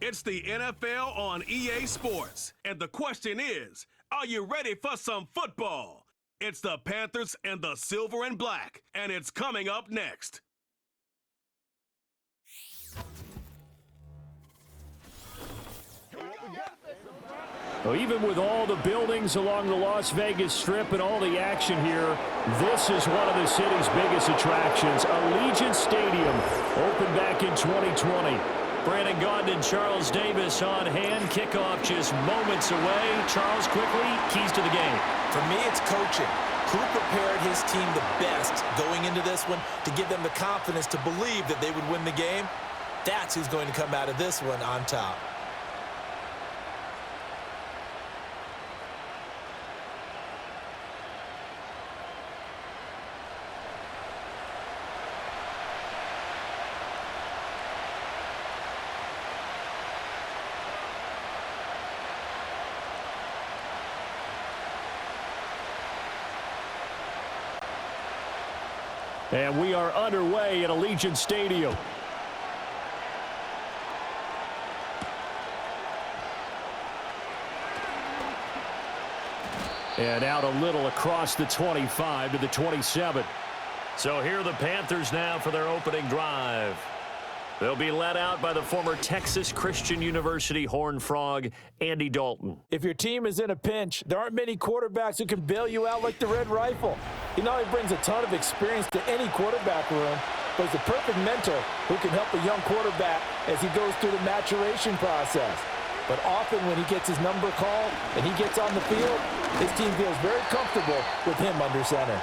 It's the NFL on EA Sports. And the question is, are you ready for some football? It's the Panthers and the Silver and Black, and it's coming up next. Well, even with all the buildings along the Las Vegas Strip and all the action here, this is one of the city's biggest attractions. Allegiant Stadium opened back in 2020. Brandon Gaudin and Charles Davis on hand. Kickoff just moments away. Charles, quickly, keys to the game. For me, it's coaching. Who prepared his team the best going into this one to give them the confidence to believe that they would win the game? That's who's going to come out of this one on top. And we are underway at Allegiant Stadium. And out a little across the 25 to the 27. So here are the Panthers now for their opening drive. They'll be led out by the former Texas Christian University Horned Frog, Andy Dalton. If your team is in a pinch, there aren't many quarterbacks who can bail you out like the Red Rifle. He not only brings a ton of experience to any quarterback room, but he's the perfect mentor who can help a young quarterback as he goes through the maturation process. But often when he gets his number called and he gets on the field, his team feels very comfortable with him under center.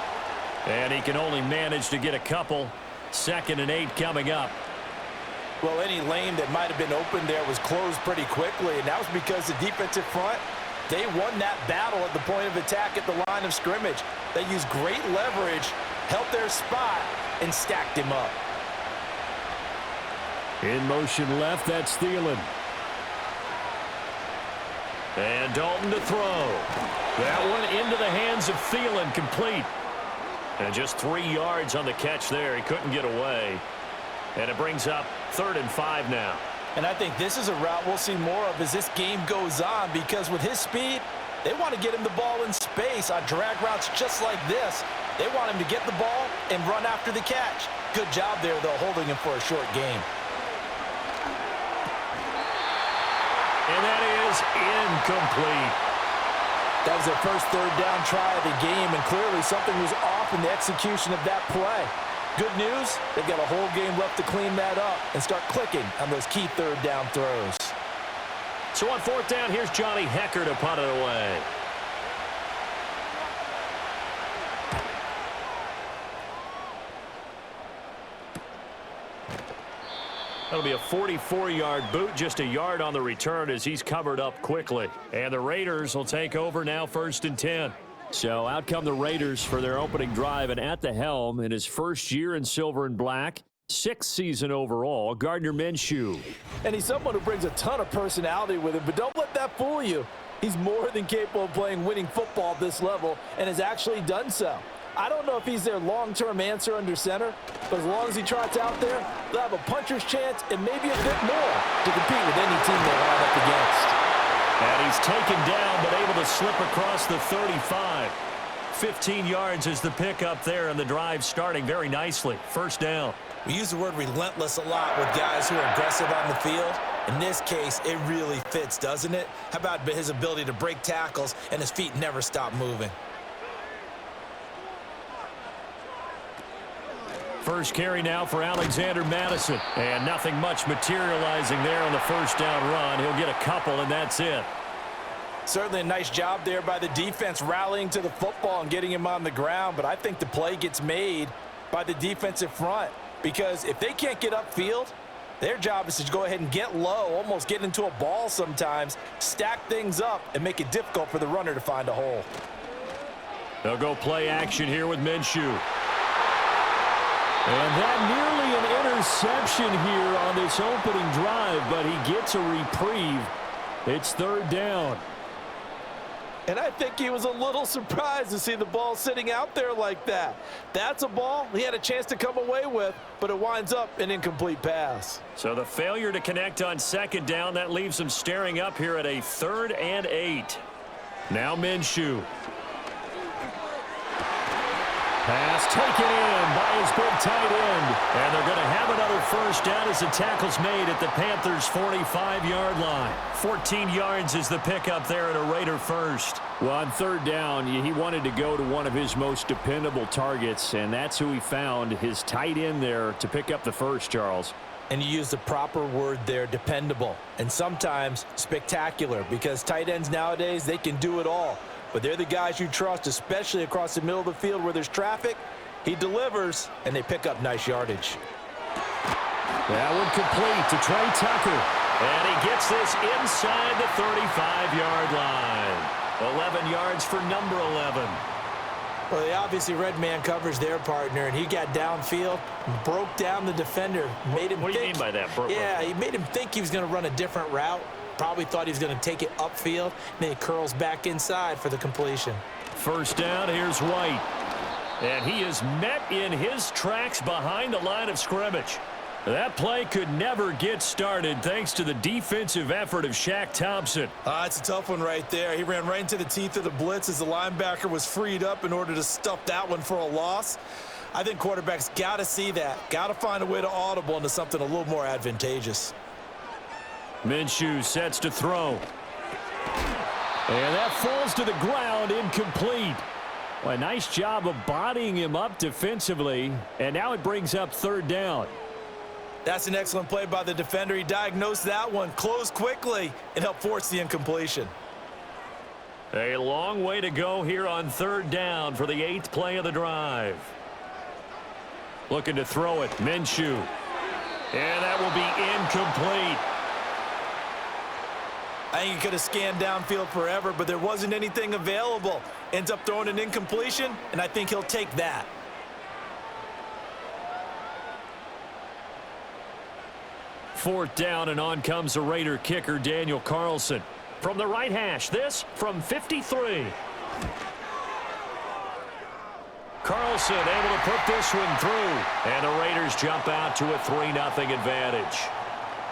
And he can only manage to get a couple. 2nd and 8 coming up. Well, any lane that might have been open there was closed pretty quickly, and that was because the defensive front, they won that battle at the point of attack at the line of scrimmage. They used great leverage, held their spot, and stacked him up. In motion left, that's Thielen. And Dalton to throw. That one into the hands of Thielen, complete. And just 3 yards on the catch there. He couldn't get away. And it brings up 3rd and 5 now. And I think this is a route we'll see more of as this game goes on, because with his speed, they want to get him the ball in space on drag routes just like this. They want him to get the ball and run after the catch. Good job there, though, holding him for a short game. And that is incomplete. That was their first 3rd down try of the game, and clearly something was off in the execution of that play. Good news, they've got a whole game left to clean that up and start clicking on those key 3rd down throws. So on 4th down, here's Johnny Hecker to punt it away. That'll be a 44-yard boot, just a yard on the return as he's covered up quickly. And the Raiders will take over now, 1st and 10. So out come the Raiders for their opening drive, and at the helm in his first year in silver and black, 6th season overall, Gardner Minshew. And he's someone who brings a ton of personality with him, but don't let that fool you. He's more than capable of playing winning football at this level and has actually done so. I don't know if he's their long-term answer under center, but as long as he trots out there, they'll have a puncher's chance and maybe a bit more to compete with any team they line up against. And he's taken down, but able to slip across the 35. 15 yards is the pickup there, and the drive starting very nicely. 1st down. We use the word relentless a lot with guys who are aggressive on the field. In this case, it really fits, doesn't it? How about his ability to break tackles and his feet never stop moving? First carry now for Alexander Madison. And nothing much materializing there on the 1st down run. He'll get a couple, and that's it. Certainly a nice job there by the defense rallying to the football and getting him on the ground. But I think the play gets made by the defensive front, because if they can't get upfield, their job is to go ahead and get low, almost get into a ball sometimes, stack things up, and make it difficult for the runner to find a hole. They'll go play action here with Minshew. And that nearly an interception here on this opening drive, but he gets a reprieve. It's 3rd down. And I think he was a little surprised to see the ball sitting out there like that. That's a ball he had a chance to come away with, but it winds up an incomplete pass. So the failure to connect on second down, that leaves them staring up here at a 3rd and 8. Now Minshew. Pass taken in by his big tight end. And they're going to have another first down as the tackle's made at the Panthers' 45-yard line. 14 yards is the pickup there, and a Raider first. Well, on 3rd down, he wanted to go to one of his most dependable targets, and that's who he found, his tight end there, to pick up the first, Charles. And you use the proper word there, dependable, and sometimes spectacular, because tight ends nowadays, they can do it all. But they're the guys you trust, especially across the middle of the field where there's traffic. He delivers, and they pick up nice yardage. That one complete to Trey Tucker. And he gets this inside the 35-yard line. 11 yards for number 11. Well, they obviously read man coverage their partner, and he got downfield, broke down the defender, made him What do you mean by that? Yeah, he made him think he was going to run a different route. Probably thought he was going to take it upfield. Then he curls back inside for the completion. First down, here's White. And he is met in his tracks behind the line of scrimmage. That play could never get started thanks to the defensive effort of Shaq Thompson. It's a tough one right there. He ran right into the teeth of the blitz as the linebacker was freed up in order to stuff that one for a loss. I think quarterbacks got to see that. Got to find a way to audible into something a little more advantageous. Minshew sets to throw. And that falls to the ground, incomplete. Well, a nice job of bodying him up defensively, and now it brings up 3rd down. That's an excellent play by the defender. He diagnosed that one, closed quickly, and helped force the incompletion. A long way to go here on 3rd down for the 8th play of the drive. Looking to throw it, Minshew. And that will be incomplete. I think he could have scanned downfield forever, but there wasn't anything available. Ends up throwing an incompletion, and I think he'll take that. Fourth down, and on comes the Raider kicker, Daniel Carlson. From the right hash, this from 53. Carlson able to put this one through. And the Raiders jump out to a 3-0 advantage.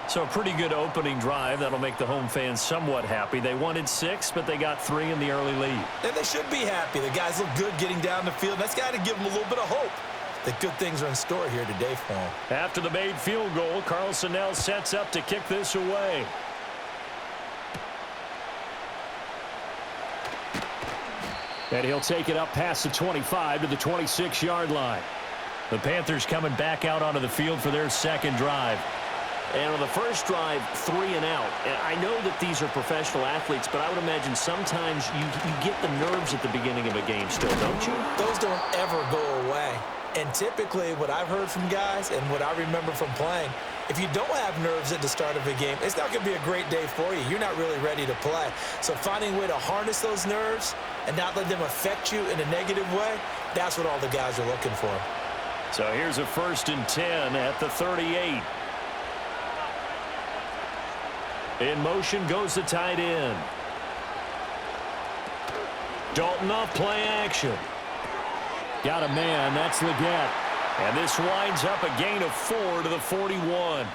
So a pretty good opening drive. That'll make the home fans somewhat happy. They wanted 6, but they got 3 in the early lead. And they should be happy. The guys look good getting down the field. That's got to give them a little bit of hope that good things are in store here today for them. After the made field goal, Carlson now sets up to kick this away. And he'll take it up past the 25 to the 26-yard line. The Panthers coming back out onto the field for their second drive. And on the first drive, 3 and out. And I know that these are professional athletes, but I would imagine sometimes you get the nerves at the beginning of a game still, don't you? Those don't ever go away. And typically what I've heard from guys and what I remember from playing, if you don't have nerves at the start of a game, it's not going to be a great day for you. You're not really ready to play. So finding a way to harness those nerves and not let them affect you in a negative way, that's what all the guys are looking for. So here's a 1st and 10 at the 38. In motion goes the tight end. Dalton off play action. Got a man, that's Leggett. And this winds up a gain of 4 to the 41.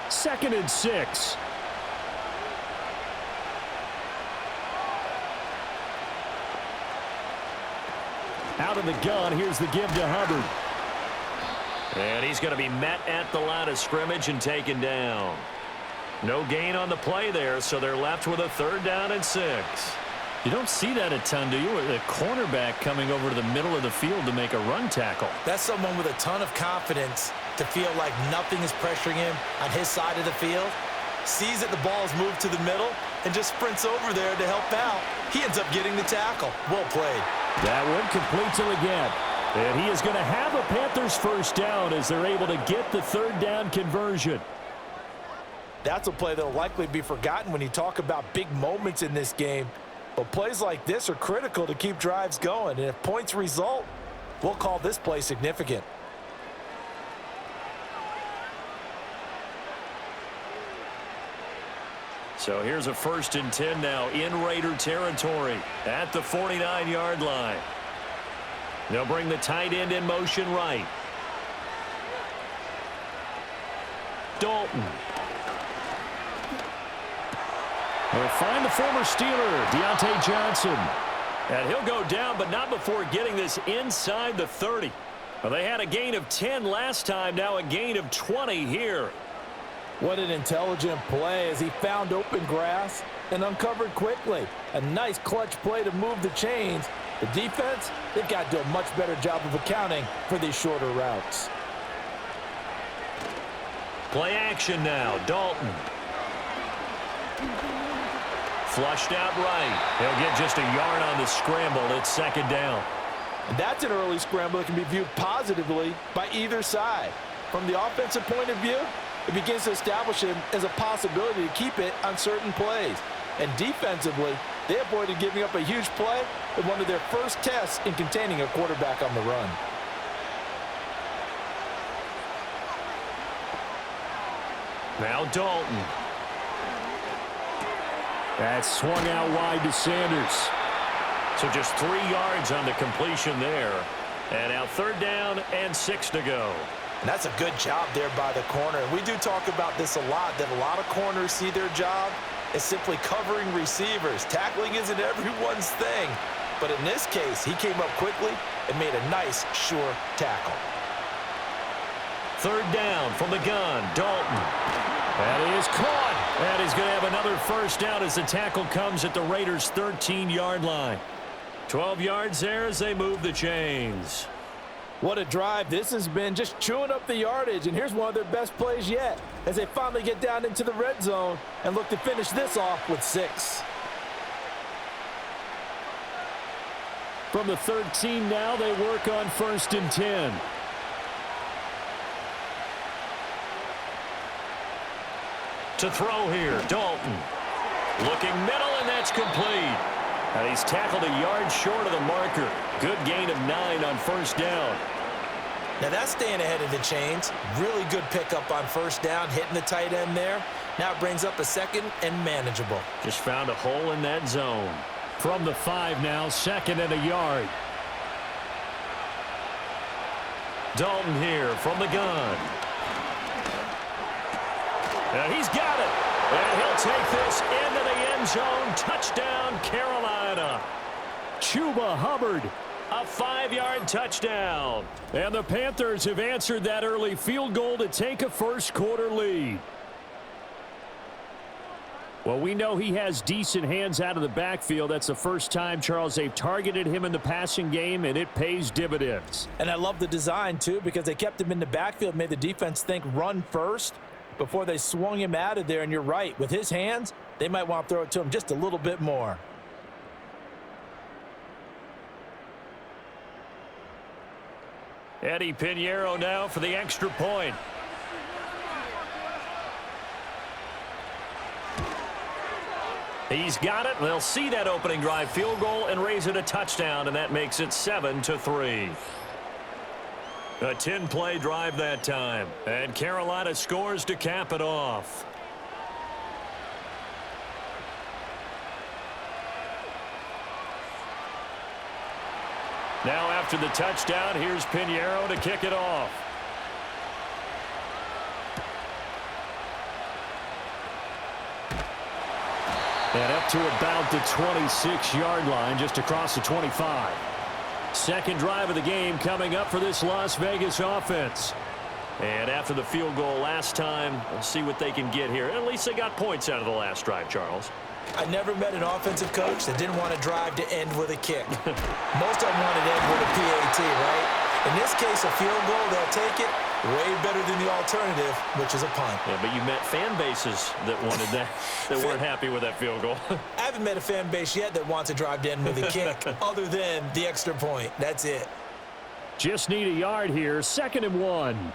Second and 6. Out of the gun, here's the give to Hubbard. And he's going to be met at the line of scrimmage and taken down. No gain on the play there, so they're left with a 3rd down and 6. You don't see that a ton, do you? A cornerback coming over to the middle of the field to make a run tackle. That's someone with a ton of confidence to feel like nothing is pressuring him on his side of the field. Sees that the ball is moved to the middle and just sprints over there to help out. He ends up getting the tackle. Well played. That one complete to Leggett. And he is going to have a Panthers first down as they're able to get the 3rd down conversion. That's a play that will likely be forgotten when you talk about big moments in this game. But plays like this are critical to keep drives going. And if points result, We'll call this play significant. So here's a 1st and 10 now in Raider territory at the 49-yard line. They'll bring the tight end in motion right. Dalton. They'll find the former Steeler, Deontay Johnson. And he'll go down, but not before getting this inside the 30. Well, they had a gain of 10 last time, now a gain of 20 here. What an intelligent play as he found open grass and uncovered quickly. A nice clutch play to move the chains. The defense, they've got to do a much better job of accounting for these shorter routes. Play action now, Dalton. Flushed out right. He'll get just a yard on the scramble. It's 2nd down. And that's an early scramble that can be viewed positively by either side. From the offensive point of view, it begins to establish him as a possibility to keep it on certain plays. And defensively, they avoided giving up a huge play in one of their first tests in containing a quarterback on the run. Now Dalton. That's swung out wide to Sanders. So just 3 yards on the completion there. And now 3rd down and 6 to go. And that's a good job there by the corner. And we do talk about this a lot, that a lot of corners see their job as simply covering receivers. Tackling isn't everyone's thing. But in this case, he came up quickly and made a nice, sure tackle. 3rd down from the gun, Dalton. That is caught. And he's going to have another 1st down as the tackle comes at the Raiders' 13-yard line. 12 yards there as they move the chains. What a drive this has been, just chewing up the yardage. And here's one of their best plays yet as they finally get down into the red zone and look to finish this off with 6. From the 13 now, they work on 1st and 10. To throw here, Dalton. Looking middle, and that's complete. And he's tackled a yard short of the marker. Good gain of 9 on 1st down. Now that's staying ahead of the chains. Really good pickup on 1st down, hitting the tight end there. Now it brings up a 2nd and manageable. Just found a hole in that zone. From the 5 now, 2nd and a yard. Dalton here from the gun. And he's got it. And he'll take this into the end zone. Touchdown, Carolina. Chuba Hubbard. A 5-yard touchdown. And the Panthers have answered that early field goal to take a first-quarter lead. Well, we know he has decent hands out of the backfield. That's the first time, Charles, they've targeted him in the passing game, and it pays dividends. And I love the design, too, because they kept him in the backfield, made the defense think run first before they swung him out of there. And you're right, with his hands, they might want to throw it to him just a little bit more. Eddie Pinheiro now for the extra point. He's got it. They'll see that opening drive field goal and raise it a touchdown, and that makes it 7-3. A 10-play drive that time, and Carolina scores to cap it off. Now after the touchdown, here's Pinheiro to kick it off. And up to about the 26-yard line, just across the 25. Second drive of the game coming up for this Las Vegas offense. And after the field goal last time, we'll see what they can get here. At least they got points out of the last drive, Charles. I never met an offensive coach that didn't want a drive to end with a kick. Most of them want it to end with a PAT, right? In this case, a field goal, they'll take it. Way better than the alternative, which is a punt. Yeah, but you met fan bases that wanted that, that weren't happy with that field goal. I haven't met a fan base yet that wants a drive to end with a kick, other than the extra point. That's it. Just need a yard here, 2nd and 1.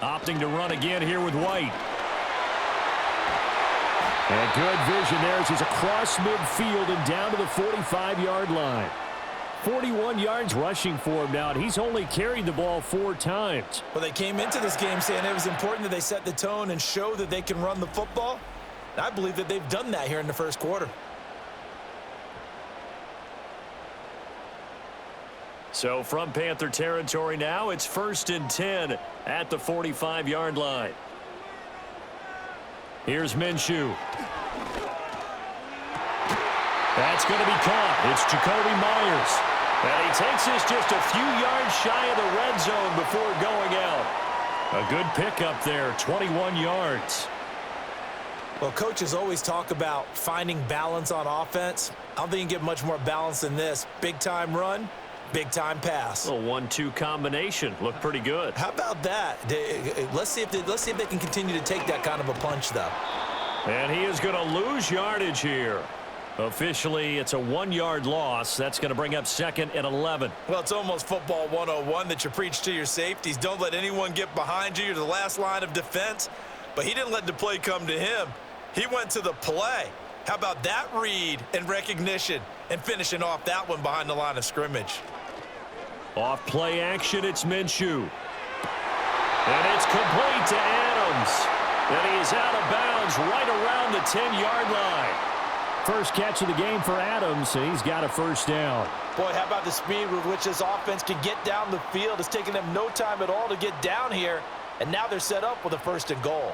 Opting to run again here with White. And good vision there as he's across midfield and down to the 45-yard line. 41 yards rushing for him now, and he's only carried the ball 4 times. Well, they came into this game saying it was important that they set the tone and show that they can run the football. And I believe that they've done that here in the first quarter. So from Panther territory now, it's 1st and 10 at the 45-yard line. Here's Minshew. That's going to be caught. It's Jacoby Myers. And he takes this just a few yards shy of the red zone before going out. A good pickup there, 21 yards. Well, coaches always talk about finding balance on offense. I don't think you can get much more balance than this. Big-time run, big-time pass. A 1-2 combination. Looked pretty good. How about that? Let's see if they can continue to take that kind of a punch, though. And he is going to lose yardage here. Officially, it's a 1-yard loss. That's going to bring up 2nd and 11. Well, it's almost football 101 that you preach to your safeties. Don't let anyone get behind you. You're the last line of defense. But he didn't let the play come to him. He went to the play. How about that read and recognition and finishing off that one behind the line of scrimmage? Off play action, it's Minshew. And it's complete to Adams. And he is out of bounds right around the 10-yard line. First catch of the game for Adams, and he's got a first down. Boy, how about the speed with which this offense can get down the field? It's taken them no time at all to get down here, and now they're set up with a 1st and goal.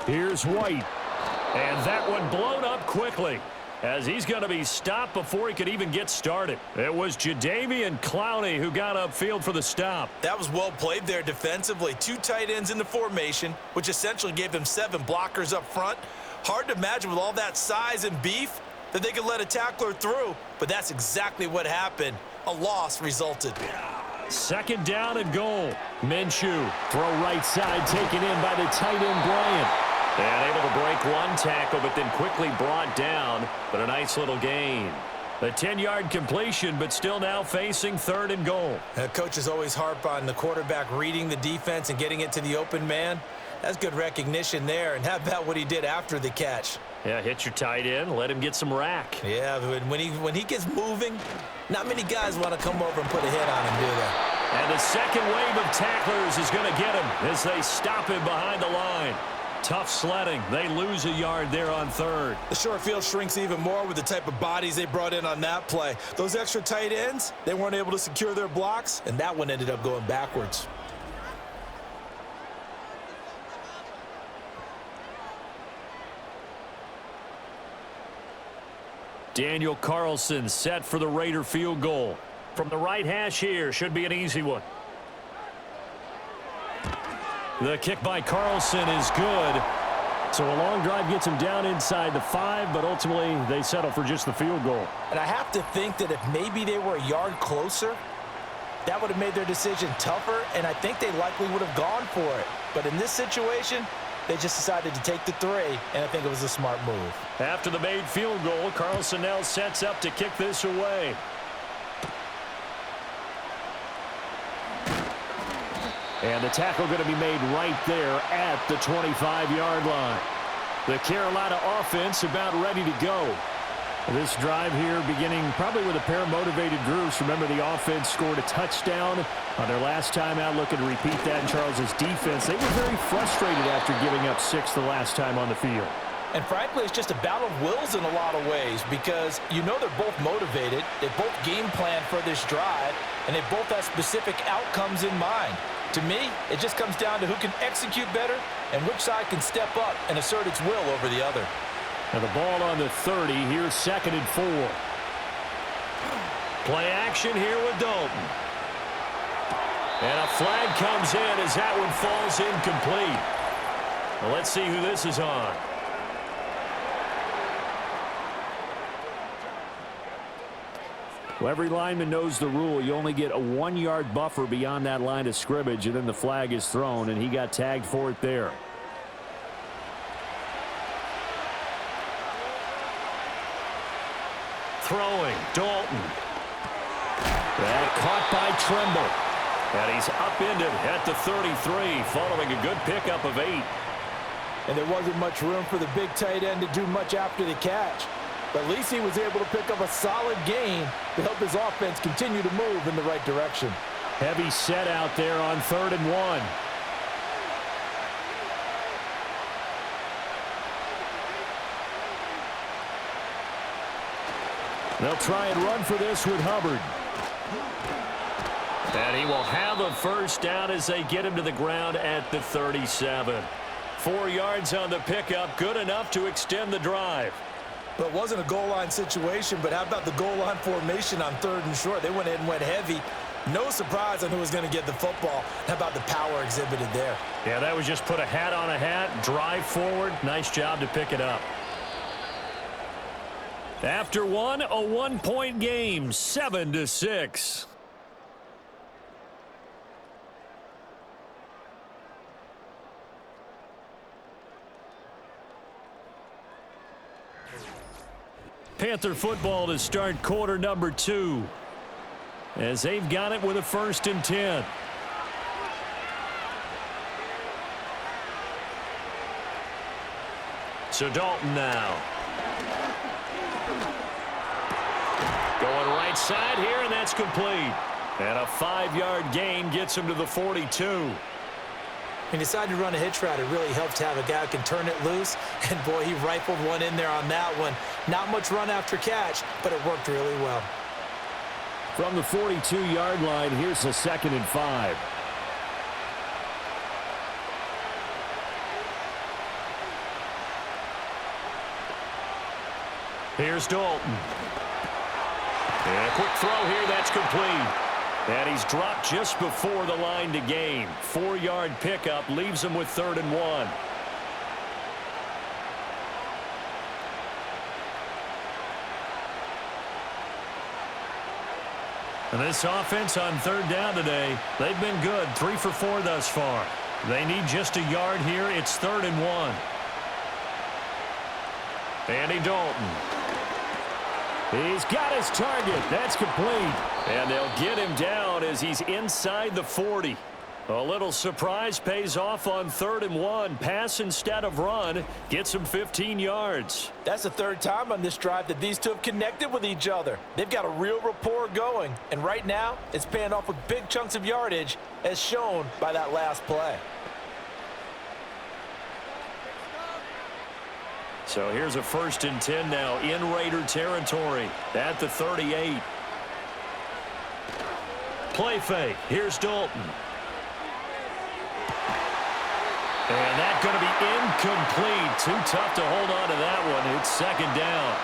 Here's White. And that one blown up quickly as he's going to be stopped before he could even get started. It was Jadeveon Clowney who got upfield for the stop. That was well played there defensively. 2 tight ends in the formation, which essentially gave them 7 blockers up front. Hard to imagine with all that size and beef that they could let a tackler through, but that's exactly what happened. A loss resulted. 2nd down and goal. Minshew. Throw right side taken in by the tight end Bryant. And able to break 1 tackle, but then quickly brought down. But a nice little gain. A 10-yard completion, but still now facing 3rd and goal. Coaches always harp on the quarterback reading the defense and getting it to the open man. That's good recognition there. And how about what he did after the catch? Yeah, hit your tight end, let him get some rack. Yeah, when he gets moving, not many guys want to come over and put a hit on him, do they? And the second wave of tacklers is going to get him as they stop him behind the line. Tough sledding. They lose a yard there on 3rd. The short field shrinks even more with the type of bodies they brought in on that play. Those extra tight ends, they weren't able to secure their blocks, and that one ended up going backwards. Daniel Carlson set for the Raider field goal. From the right hash here, should be an easy one. The kick by Carlson is good. So a long drive gets him down inside the 5, but ultimately they settle for just the field goal. And I have to think that if maybe they were a yard closer, that would have made their decision tougher, and I think they likely would have gone for it. But in this situation, they just decided to take the 3, and I think it was a smart move. After the made field goal, Carlson now sets up to kick this away. And the tackle going to be made right there at the 25-yard line. The Carolina offense about ready to go. This drive here beginning probably with a pair of motivated groups. Remember, the offense scored a touchdown on their last time out. Looking to repeat that in Charles's defense. They were very frustrated after giving up 6 the last time on the field. And frankly, it's just a battle of wills in a lot of ways because you know they're both motivated. They both game plan for this drive, and they both have specific outcomes in mind. To me, it just comes down to who can execute better and which side can step up and assert its will over the other. And the ball on the 30. Here's 2nd and 4. Play action here with Dalton. And a flag comes in as that one falls incomplete. Well, let's see who this is on. Well, every lineman knows the rule. You only get a 1-yard buffer beyond that line of scrimmage, and then the flag is thrown, and he got tagged for it there. Throwing, Dalton. That caught by Tremble. And he's upended at the 33, following a good pickup of 8. And there wasn't much room for the big tight end to do much after the catch. But at least he was able to pick up a solid gain to help his offense continue to move in the right direction. Heavy set out there on 3rd and 1. They'll try and run for this with Hubbard. And he will have a first down as they get him to the ground at the 37. 4 yards on the pickup, good enough to extend the drive. But it wasn't a goal line situation, but how about the goal line formation on 3rd and short? They went ahead and went heavy. No surprise on who was going to get the football. How about the power exhibited there? Yeah, that was just put a hat on a hat, drive forward. Nice job to pick it up. After one, a 1-point game, 7-6. Panther football to start quarter number 2. As they've got it with a 1st and 10. So Dalton now. Going right side here, and that's complete. And a 5-yard gain gets him to the 42. He decided to run a hitch route. It really helps to have a guy who can turn it loose. And, boy, he rifled one in there on that one. Not much run after catch, but it worked really well. From the 42-yard line, here's a 2nd and 5. Here's Dalton. And a quick throw here, that's complete. And he's dropped just before the line to gain. 4-yard pickup leaves him with 3rd and 1. And this offense on 3rd down today, they've been good. 3 for 4 thus far. They need just a yard here. It's 3rd and 1. Andy Dalton. He's got his target. That's complete. And they'll get him down as he's inside the 40. A little surprise pays off on 3rd and 1. Pass instead of run. Gets him 15 yards. That's the 3rd time on this drive that these two have connected with each other. They've got a real rapport going. And right now, it's paying off with big chunks of yardage, as shown by that last play. So here's a 1st and 10 now in Raider territory at the 38. Play fake. Here's Dalton. And that's going to be incomplete. Too tough to hold on to that one. It's 2nd down.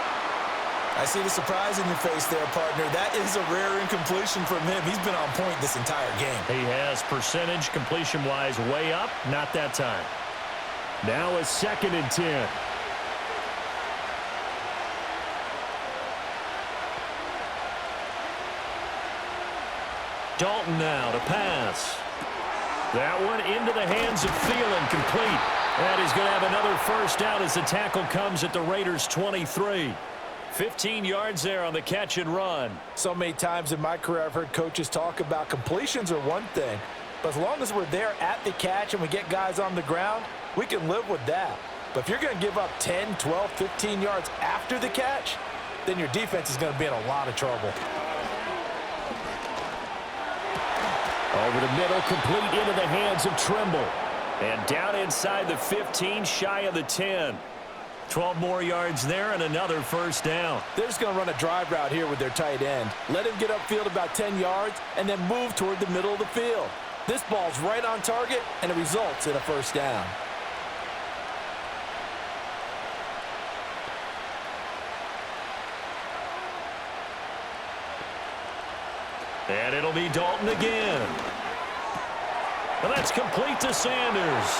I see the surprise in your face there, partner. That is a rare incompletion from him. He's been on point this entire game. He has percentage completion-wise way up. Not that time. Now a 2nd and 10. Dalton now to pass. That one into the hands of Thielen, complete. And he's going to have another first down as the tackle comes at the Raiders' 23. 15 yards there on the catch and run. So many times in my career I've heard coaches talk about completions are one thing, but as long as we're there at the catch and we get guys on the ground, we can live with that. But if you're going to give up 10, 12, 15 yards after the catch, then your defense is going to be in a lot of trouble. Over the middle, complete into the hands of Trimble. And down inside the 15, shy of the 10. 12 more yards there and another first down. They're just going to run a drive route here with their tight end. Let him get upfield about 10 yards and then move toward the middle of the field. This ball's right on target, and it results in a first down. And it'll be Dalton again. And that's complete to Sanders.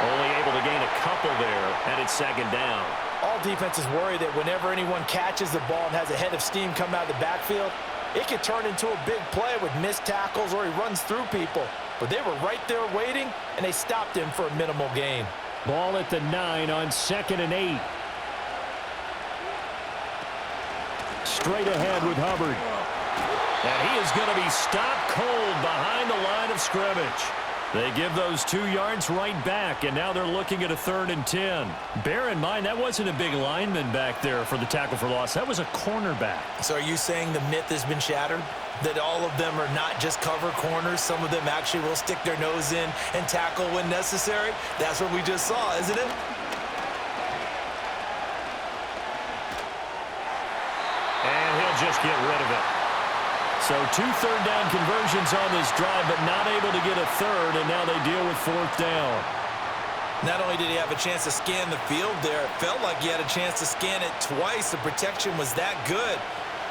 Only able to gain a couple there, and it's 2nd down. All defenses worry that whenever anyone catches the ball and has a head of steam come out of the backfield, it could turn into a big play with missed tackles or he runs through people. But they were right there waiting, and they stopped him for a minimal gain. Ball at the 9 on 2nd and 8. Straight ahead with Hubbard. And he is going to be stopped cold behind the line of scrimmage. They give those 2 yards right back, and now they're looking at a 3rd and 10. Bear in mind, that wasn't a big lineman back there for the tackle for loss. That was a cornerback. So are you saying the myth has been shattered? That all of them are not just cover corners? Some of them actually will stick their nose in and tackle when necessary? That's what we just saw, isn't it? And he'll just get rid of it. So 2 third-down conversions on this drive, but not able to get a 3rd, and now they deal with 4th down. Not only did he have a chance to scan the field there, it felt like he had a chance to scan it twice. The protection was that good.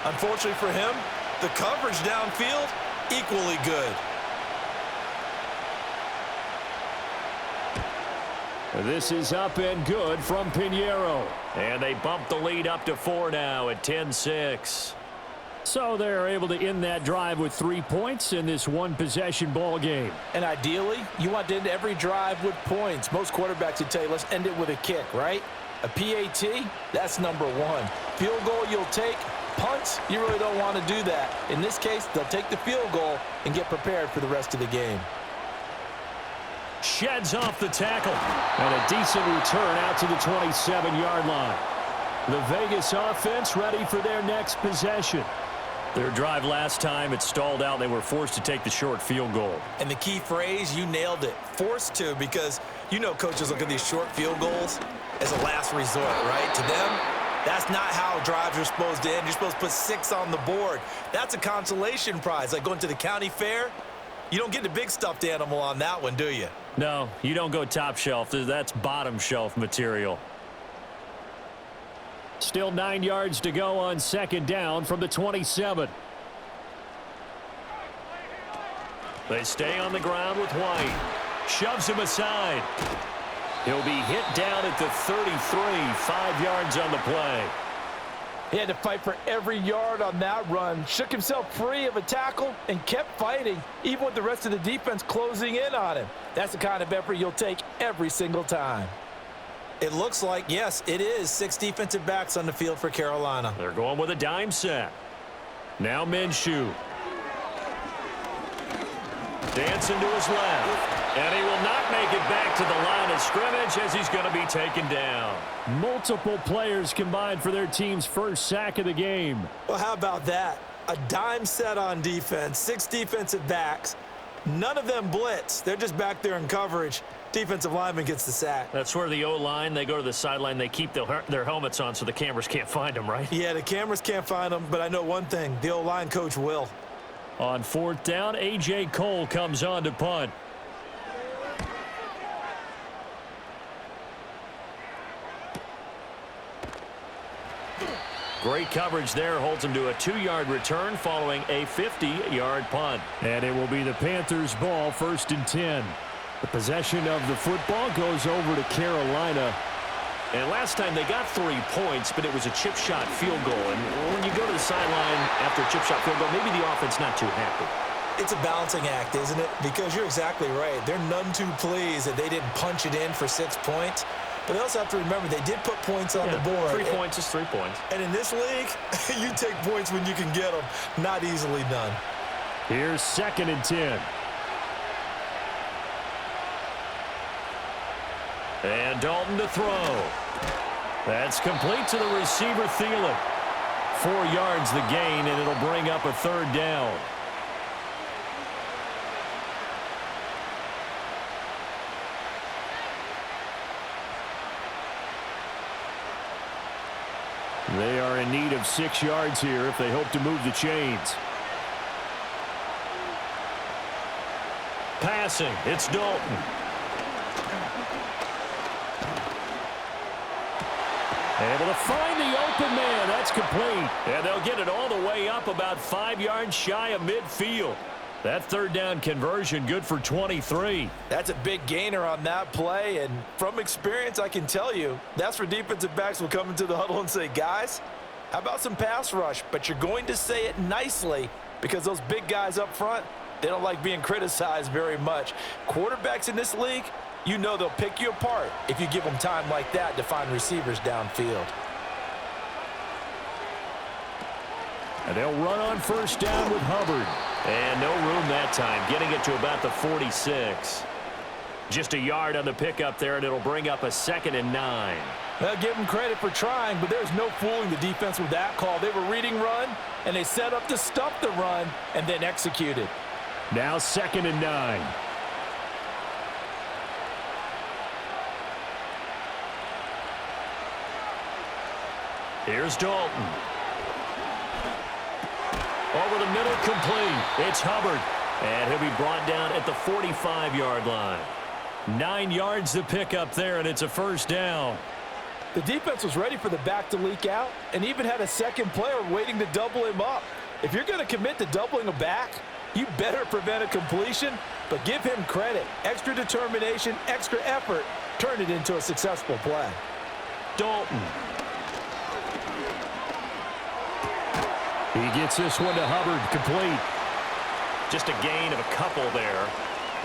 Unfortunately for him, the coverage downfield, equally good. This is up and good from Pinheiro. And they bump the lead up to 4 now at 10-6. So they're able to end that drive with 3 points in this one-possession ball game. And ideally, you want to end every drive with points. Most quarterbacks would tell you, let's end it with a kick, right? A PAT, that's number 1. Field goal you'll take. Punts, you really don't want to do that. In this case, they'll take the field goal and get prepared for the rest of the game. Sheds off the tackle. And a decent return out to the 27-yard line. The Vegas offense ready for their next possession. Their drive last time, it stalled out. They were forced to take the short field goal. And the key phrase, you nailed it, forced to, because you know coaches look at these short field goals as a last resort, right? To them, that's not how drives are supposed to end. You're supposed to put 6 on the board. That's a consolation prize, like going to the county fair. You don't get the big stuffed animal on that one, do you? No, you don't go top shelf. That's bottom shelf material. Still 9 yards to go on 2nd down from the 27. They stay on the ground with White. Shoves him aside. He'll be hit down at the 33, 5 yards on the play. He had to fight for every yard on that run. Shook himself free of a tackle and kept fighting, even with the rest of the defense closing in on him. That's the kind of effort you'll take every single time. It looks like, yes, it is 6 defensive backs on the field for Carolina. They're going with a dime set. Now Minshew. Dancing to his left. And he will not make it back to the line of scrimmage as he's going to be taken down. Multiple players combined for their team's first sack of the game. Well, how about that? A dime set on defense, 6 defensive backs. None of them blitz. They're just back there in coverage. Defensive lineman gets the sack. That's where the O-line, they go to the sideline, they keep their helmets on so the cameras can't find them, right? Yeah, the cameras can't find them, but I know one thing. The O-line coach will. On 4th down, A.J. Cole comes on to punt. Great coverage there, holds him to a 2-yard return following a 50-yard punt. And it will be the Panthers' ball, 1st and 10. The possession of the football goes over to Carolina. And last time they got 3 points, but it was a chip shot field goal. And when you go to the sideline after a chip shot field goal, maybe the offense not too happy. It's a balancing act, isn't it? Because you're exactly right. They're none too pleased that they didn't punch it in for 6 points. But they also have to remember they did put points on the board. 3 points is 3 points. And in this league, you take points when you can get them. Not easily done. Here's 2nd and 10. And Dalton to throw. That's complete to the receiver, Thielen. 4 yards the gain, and it'll bring up a 3rd down. They are in need of 6 yards here if they hope to move the chains. Passing, it's Dalton. Able to find the open man. That's complete. And they'll get it all the way up about 5 yards shy of midfield. That 3rd down conversion good for 23. That's a big gainer on that play, and from experience, I can tell you, that's where defensive backs will come into the huddle and say, guys, how about some pass rush? But you're going to say it nicely because those big guys up front, they don't like being criticized very much. Quarterbacks in this league, you know they'll pick you apart if you give them time like that to find receivers downfield. And they'll run on first down with Hubbard. And no room that time, getting it to about the 46. Just a yard on the pickup there, and it'll bring up a 2nd and 9. Well, give them credit for trying, but there's no fooling the defense with that call. They were reading run, and they set up to stop the run and then executed. Now 2nd and 9. Here's Dalton. Over the middle, complete. It's Hubbard. And he'll be brought down at the 45-yard line. 9 yards to pick up there, and it's a first down. The defense was ready for the back to leak out and even had a second player waiting to double him up. If you're going to commit to doubling a back, you better prevent a completion, but give him credit. Extra determination, extra effort, turn it into a successful play. Dalton. He gets this one to Hubbard, complete. Just a gain of a couple there,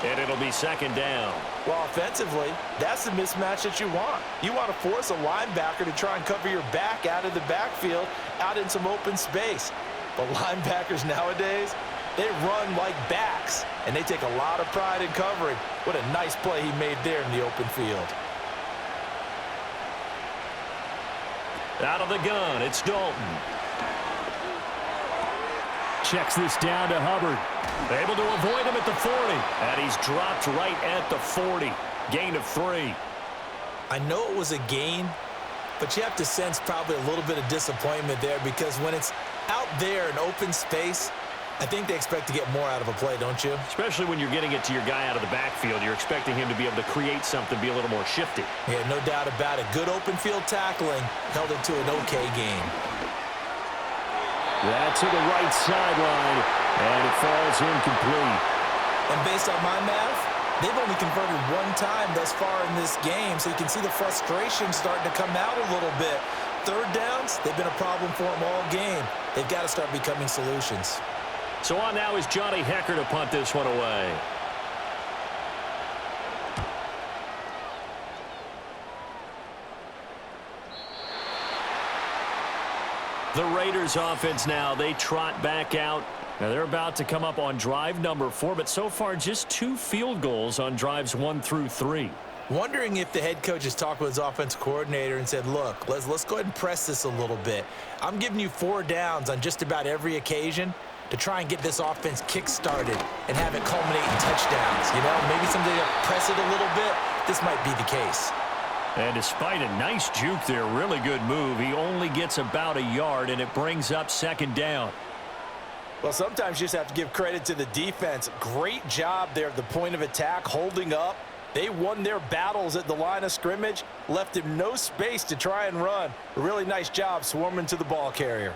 and it'll be 2nd down. Well, offensively, that's the mismatch that you want. You want to force a linebacker to try and cover your back out of the backfield, out in some open space. But linebackers nowadays, they run like backs, and they take a lot of pride in covering. What a nice play he made there in the open field. Out of the gun, it's Dalton. Checks this down to Hubbard. Able to avoid him at the 40. And he's dropped right at the 40. Gain of 3. I know it was a gain, but you have to sense probably a little bit of disappointment there because when it's out there in open space, I think they expect to get more out of a play, don't you? Especially when you're getting it to your guy out of the backfield. You're expecting him to be able to create something, be a little more shifty. Yeah, no doubt about it. Good open field tackling held it to an okay game. That to the right sideline, and it falls incomplete. And based on my math, they've only converted one time thus far in this game, so you can see the frustration starting to come out a little bit. Third downs, they've been a problem for them all game. They've got to start becoming solutions. So on now is Johnny Hecker to punt this one away. The Raiders offense now, they trot back out. Now they're about to come up on drive number 4, but so far just 2 field goals on drives 1 through 3. Wondering if the head coach has talked with his offensive coordinator and said, look, let's go ahead and press this a little bit. I'm giving you 4 downs on just about every occasion to try and get this offense kick-started and have it culminate in touchdowns. You know, maybe someday to press it a little bit. This might be the case. And despite a nice juke there, really good move, he only gets about a yard, and it brings up 2nd down. Well, sometimes you just have to give credit to the defense. Great job there at the point of attack, holding up. They won their battles at the line of scrimmage, left him no space to try and run. A really nice job swarming to the ball carrier.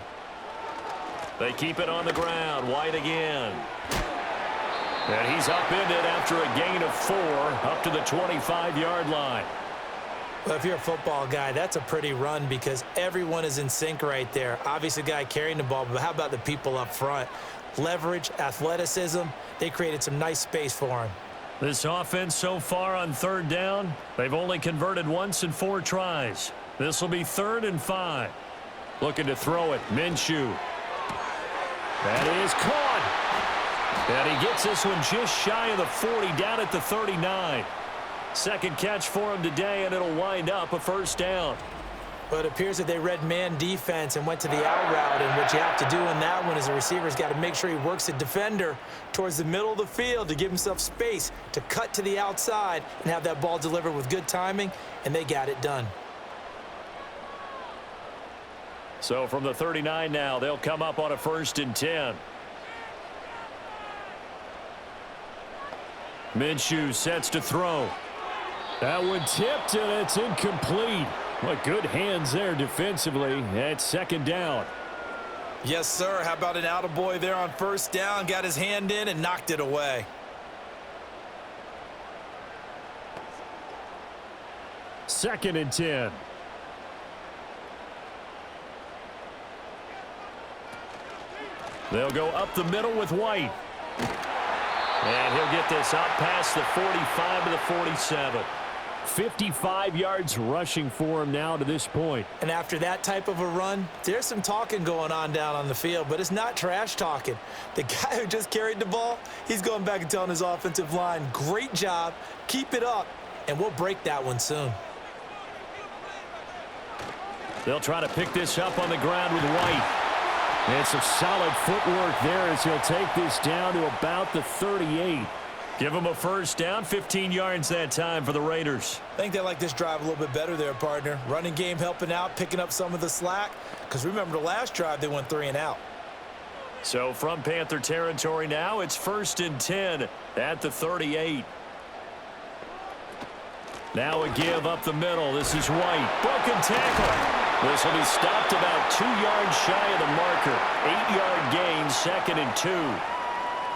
They keep it on the ground. White again. And he's upended after a gain of 4 up to the 25-yard line. Well, if you're a football guy, that's a pretty run because everyone is in sync right there. Obviously, the guy carrying the ball, but how about the people up front? Leverage, athleticism, they created some nice space for him. This offense so far on 3rd down, they've only converted once in 4 tries. This will be 3rd and 5. Looking to throw it, Minshew. That is caught. And he gets this one just shy of the 40, down at the 39. Second catch for him today, and it'll wind up a first down. But it appears that they read man defense and went to the out route, and what you have to do in that one is the receiver's got to make sure he works the defender towards the middle of the field to give himself space to cut to the outside and have that ball delivered with good timing, and they got it done. So from the 39 now, they'll come up on a 1st and 10. Minshew sets to throw. That one tipped, and it's incomplete. What good hands there defensively. That's 2nd down. Yes, sir. How about an attaboy there on 1st down? Got his hand in and knocked it away. Second and 10. They'll go up the middle with White. And he'll get this out past the 45 to the 47. 55 yards rushing for him now to this point. And after that type of a run, there's some talking going on down on the field, but it's not trash talking. The guy who just carried the ball, he's going back and telling his offensive line, great job, keep it up, and we'll break that one soon. They'll try to pick this up on the ground with White. And some solid footwork there as he'll take this down to about the 38. Give him a first down, 15 yards that time for the Raiders. I think they like this drive a little bit better there, partner. Running game helping out, picking up some of the slack. Because remember the last drive, they went 3 and out. So from Panther territory now, it's 1st and 10 at the 38. Now a give up the middle. This is White. Broken tackle. This will be stopped about 2 yards shy of the marker. 8-yard gain, 2nd and 2.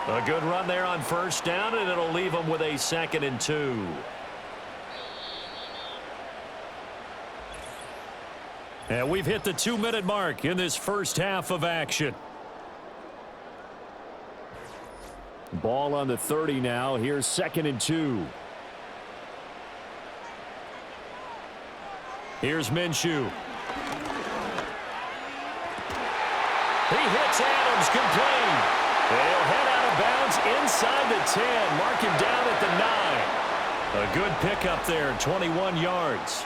A good run there on first down, and it'll leave them with a 2nd and 2. And we've hit the 2-minute mark in this first half of action. Ball on the 30 now. Here's 2nd and 2. Here's Minshew. He hits Adams, complete. They'll head out of bounds inside the 10. Mark him down at the 9. A good pickup there, 21 yards.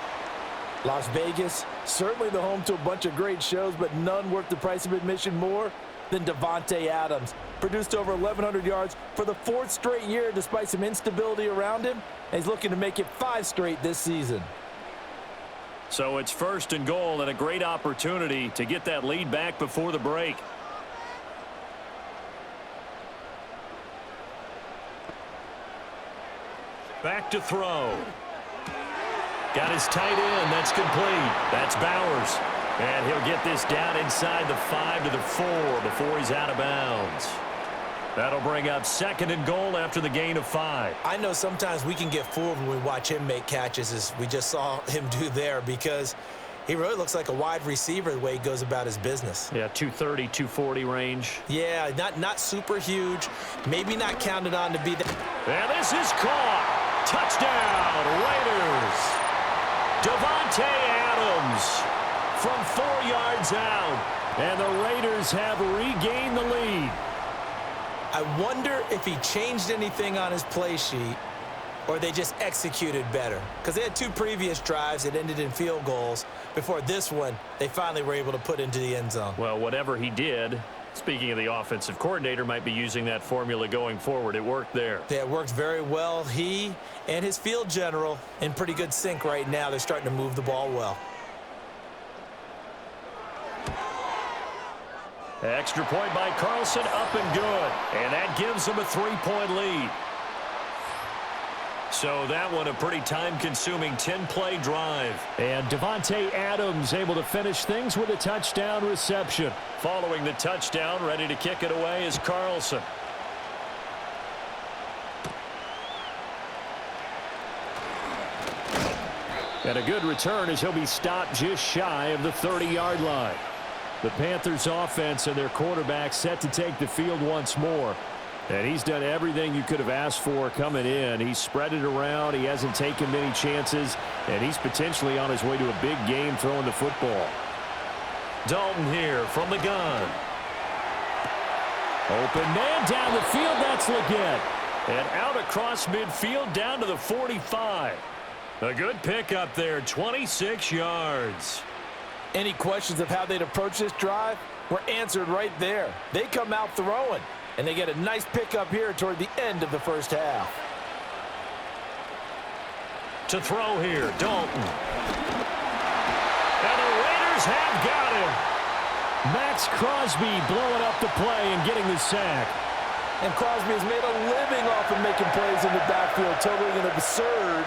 Las Vegas, certainly the home to a bunch of great shows, but none worth the price of admission more than Davante Adams. Produced over 1,100 yards for the 4th straight year despite some instability around him, and he's looking to make it 5 straight this season. So it's 1st and goal and a great opportunity to get that lead back before the break. Back to throw. Got his tight end. That's complete. That's Bowers. And he'll get this down inside the 5 to the 4 before he's out of bounds. That'll bring up 2nd and goal after the gain of 5. I know sometimes we can get fooled when we watch him make catches, as we just saw him do there, because he really looks like a wide receiver the way he goes about his business. Yeah, 230, 240 range. Yeah, not super huge. Maybe not counted on to be that. And this is caught. Touchdown, Raiders. Davante Adams from 4 yards out. And the Raiders have regained the lead. I wonder if he changed anything on his play sheet or they just executed better. Because they had 2 previous drives that ended in field goals. Before this one, they finally were able to put into the end zone. Well, whatever he did, speaking of the offensive coordinator, might be using that formula going forward. It worked there. Yeah, it worked very well. He and his field general in pretty good sync right now. They're starting to move the ball well. Extra point by Carlson, up and good. And that gives them a 3-point lead. So that one a pretty time-consuming 10-play drive. And Davante Adams able to finish things with a touchdown reception. Following the touchdown, ready to kick it away is Carlson. And a good return as he'll be stopped just shy of the 30-yard line. The Panthers offense and their quarterback set to take the field once more. And he's done everything you could have asked for coming in. He's spread it around. He hasn't taken many chances. And he's potentially on his way to a big game throwing the football. Dalton here from the gun. Open man down the field. That's Leggett. And out across midfield down to the 45. A good pickup there, 26 yards. Any questions of how they'd approach this drive were answered right there. They come out throwing, and they get a nice pickup here toward the end of the first half. To throw here, Dalton. And the Raiders have got him. Max Crosby blowing up the play and getting the sack. And Crosby has made a living off of making plays in the backfield, totaling an absurd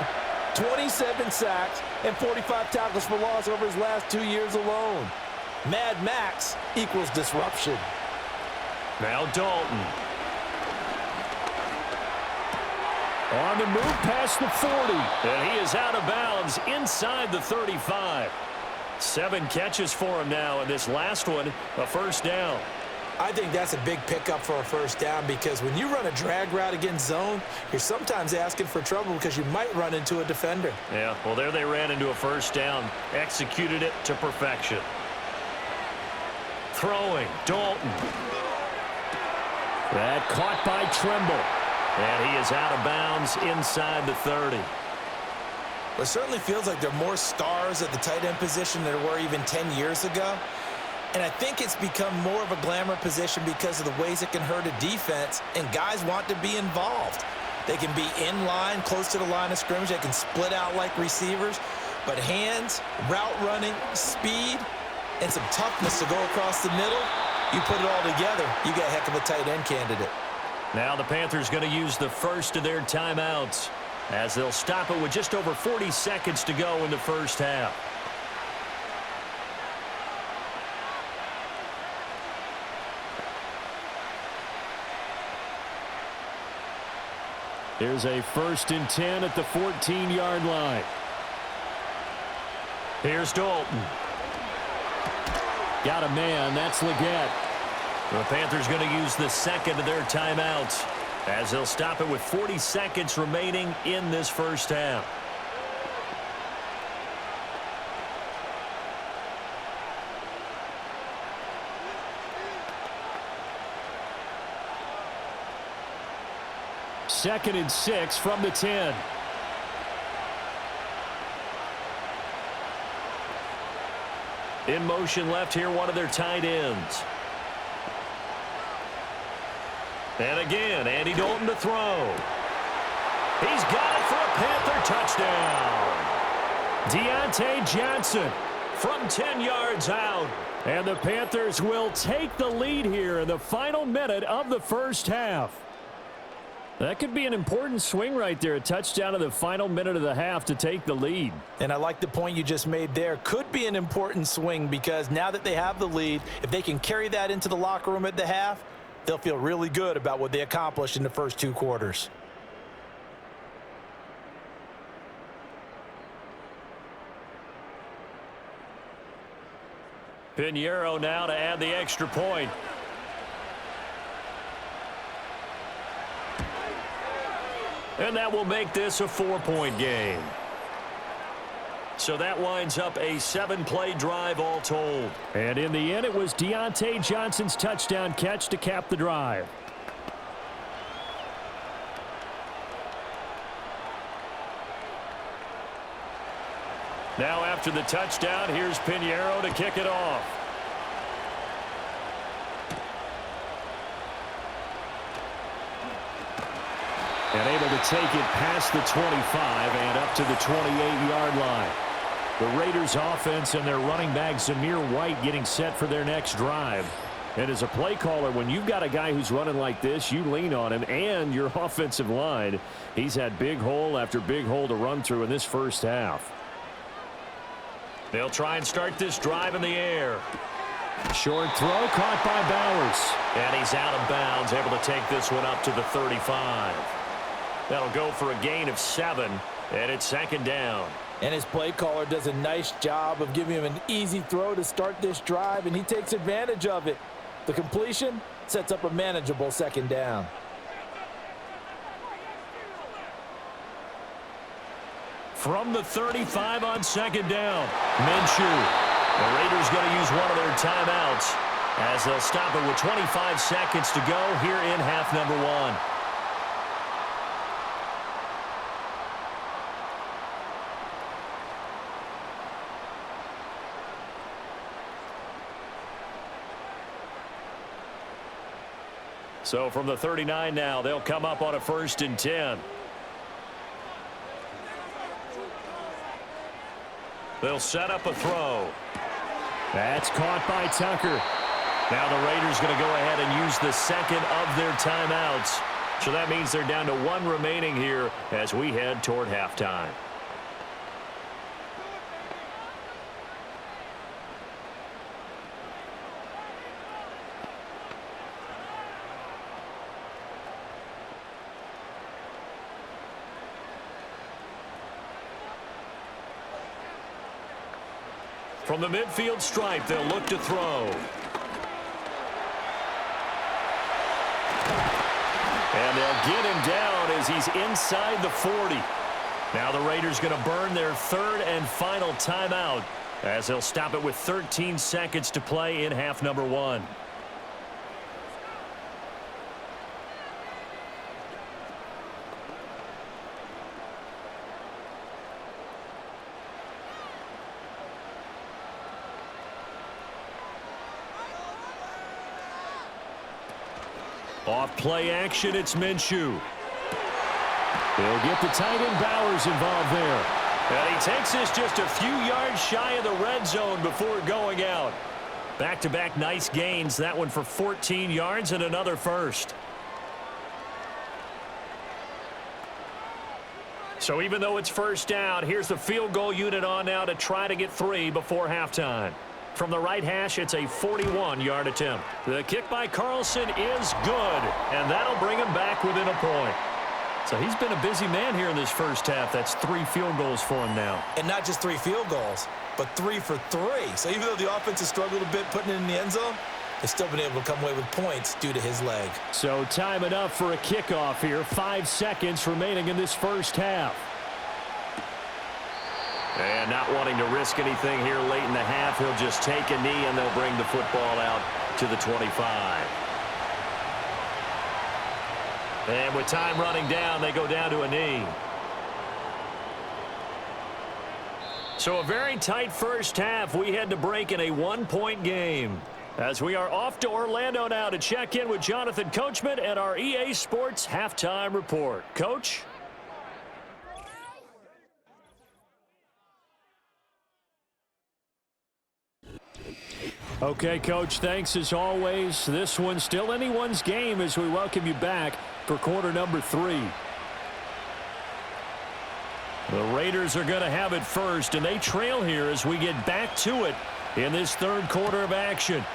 27 sacks and 45 tackles for loss over his last 2 years alone. Mad Max equals disruption. Now Dalton. On the move past the 40. And he is out of bounds inside the 35. 7 catches for him now, and this last one, a first down. I think that's a big pickup for a first down because when you run a drag route against zone, you're sometimes asking for trouble because you might run into a defender. Yeah, well, there they ran into a first down, executed it to perfection. Throwing, Dalton. That caught by Trimble. And he is out of bounds inside the 30. It certainly feels like there are more stars at the tight end position than there were even 10 years ago. And I think it's become more of a glamour position because of the ways it can hurt a defense, and guys want to be involved. They can be in line, close to the line of scrimmage. They can split out like receivers. But hands, route running, speed, and some toughness to go across the middle, you put it all together, you got a heck of a tight end candidate. Now the Panthers going to use the first of their timeouts as they'll stop it with just over 40 seconds to go in the first half. Here's a 1st and 10 at the 14-yard line. Here's Dalton. Got a man. That's Leggett. The Panthers going to use the second of their timeouts as they'll stop it with 40 seconds remaining in this first half. Second and 6 from the 10. In motion left here, one of their tight ends. And again, Andy Dalton to throw. He's got it for a Panther touchdown. Deontay Johnson From 10 yards out. And the Panthers will take the lead here in the final minute of the first half. That could be an important swing right there. A touchdown in the final minute of the half to take the lead. And I like the point you just made there. Could be an important swing because now that they have the lead, if they can carry that into the locker room at the half, they'll feel really good about what they accomplished in the first 2 quarters. Pinheiro now to add the extra point. And that will make this a 4-point game. So that winds up a 7-play drive all told. And in the end, it was Deontay Johnson's touchdown catch to cap the drive. Now after the touchdown, here's Pinheiro to kick it off. And able to take it past the 25 and up to the 28-yard line. The Raiders offense and their running back Zamir White getting set for their next drive. And as a play caller, when you've got a guy who's running like this, you lean on him and your offensive line. He's had big hole after big hole to run through in this first half. They'll try and start this drive in the air. Short throw caught by Bowers. And he's out of bounds, able to take this one up to the 35. That'll go for a gain of 7, and it's 2nd down. And his play caller does a nice job of giving him an easy throw to start this drive, and he takes advantage of it. The completion sets up a manageable 2nd down. From the 35 on 2nd down, Minshew. The Raiders going to use one of their timeouts as they'll stop it with 25 seconds to go here in half number 1. So from the 39 now, they'll come up on a 1st and 10. They'll set up a throw. That's caught by Tucker. Now the Raiders going to go ahead and use the 2nd of their timeouts. So that means they're down to 1 remaining here as we head toward halftime. From the midfield stripe, they'll look to throw. get him down as he's inside the 40. Now the Raiders going to burn their third and final timeout as they'll stop it with 13 seconds to play in half number 1. Off play action, it's Minshew. They'll get the tight end Bowers involved there. And he takes this just a few yards shy of the red zone before going out. Back-to-back nice gains. That one for 14 yards and another first. So even though it's first down, here's the field goal unit on now to try to get 3 before halftime. From the right hash, it's a 41-yard attempt. The kick by Carlson is good, and that'll bring him back within a point. So he's been a busy man here in this first half. That's 3 field goals for him now. And not just 3 field goals, but 3 for 3. So even though the offense has struggled a bit putting it in the end zone, they've still been able to come away with points due to his leg. So time enough for a kickoff here. 5 seconds remaining in this first half. And not wanting to risk anything here late in the half, he'll just take a knee and they'll bring the football out to the 25. And with time running down, they go down to a knee. So a very tight first half. We had to break in a 1-point game. As we are off to Orlando now to check in with Jonathan Coachman and our EA Sports Halftime Report. Coach? Okay, Coach, thanks as always. This one's still anyone's game as we welcome you back for quarter number 3. The Raiders are going to have it first, and they trail here as we get back to it in this third quarter of action.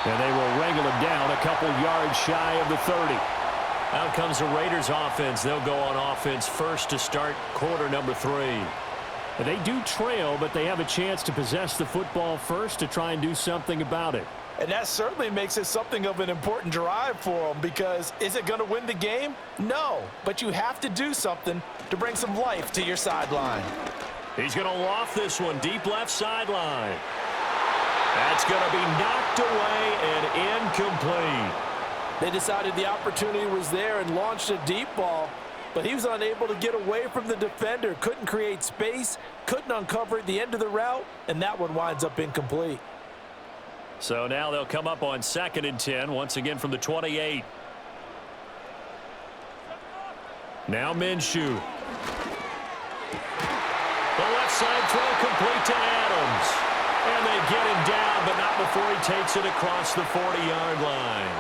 And they will wrangle him down a couple yards shy of the 30. Out comes the Raiders offense. They'll go on offense first to start quarter number 3. They do trail, but they have a chance to possess the football first to try and do something about it. And that certainly makes it something of an important drive for them, because is it going to win the game? No, but you have to do something to bring some life to your sideline. He's going to loft this one deep left sideline. That's going to be knocked away and incomplete. They decided the opportunity was there and launched a deep ball, but he was unable to get away from the defender, couldn't create space, couldn't uncover at the end of the route, and that one winds up incomplete. So now they'll come up on 2nd and 10, once again from the 28. Now Minshew. The left side throw complete to Adams. And they get him down, but not before he takes it across the 40-yard line.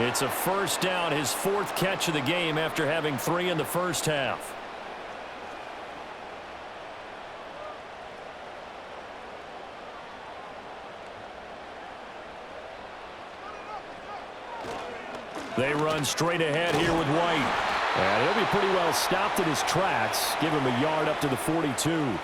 It's a first down, his 4th catch of the game after having 3 in the first half. They run straight ahead here with White. And he'll be pretty well stopped in his tracks. Give him a yard up to the 42.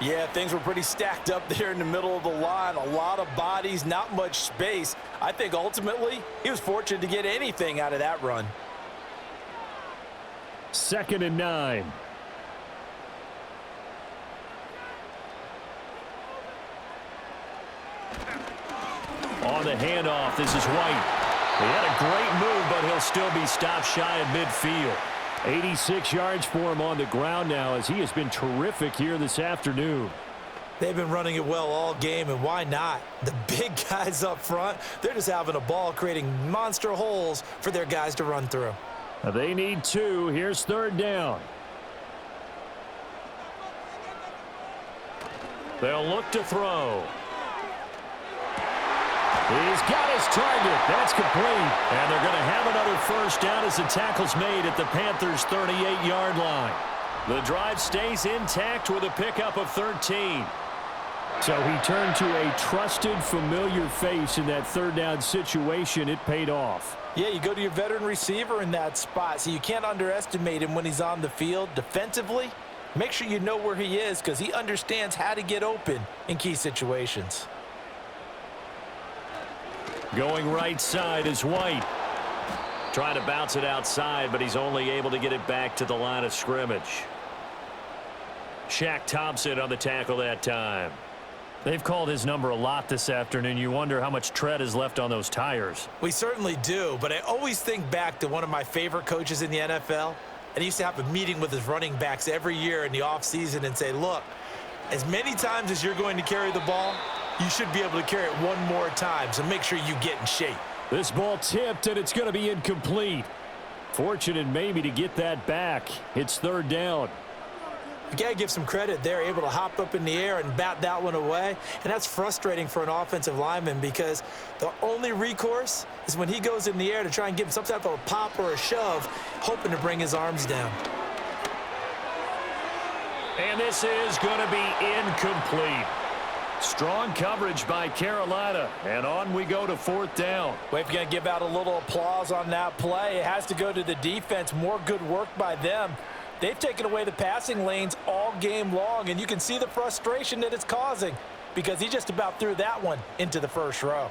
Yeah, things were pretty stacked up there in the middle of the line. A lot of bodies, not much space. I think ultimately he was fortunate to get anything out of that run. 2nd and 9. On the handoff, this is White. He had a great move, but he'll still be stopped shy of midfield. 86 yards for him on the ground now, as he has been terrific here this afternoon. They've been running it well all game, and why not? The big guys up front, they're just having a ball, creating monster holes for their guys to run through. They need 2. Here's 3rd down. They'll look to throw. He's got his target. That's complete. And they're going to have another first down as the tackle's made at the Panthers' 38-yard line. The drive stays intact with a pickup of 13. So he turned to a trusted, familiar face in that 3rd down situation. It paid off. Yeah, you go to your veteran receiver in that spot, so you can't underestimate him when he's on the field. Defensively, make sure you know where he is, because he understands how to get open in key situations. Going right side is White. Trying to bounce it outside, but he's only able to get it back to the line of scrimmage. Shaq Thompson on the tackle that time. They've called his number a lot this afternoon. You wonder how much tread is left on those tires. We certainly do, but I always think back to one of my favorite coaches in the NFL. And he used to have a meeting with his running backs every year in the offseason and say, look, as many times as you're going to carry the ball, you should be able to carry it one more time, so make sure you get in shape. This ball tipped, and it's going to be incomplete. Fortunate maybe to get that back. It's third down. You got to give some credit. They're able to hop up in the air and bat that one away, and that's frustrating for an offensive lineman because the only recourse is when he goes in the air to try and give him some type of a pop or a shove, hoping to bring his arms down. And this is going to be incomplete. Strong coverage by Carolina, and on we go to fourth down. Well, if you're going to give out a little applause on that play, it has to go to the defense. More good work by them. They've taken away the passing lanes all game long, and you can see the frustration that it's causing because he just about threw that one into the first row.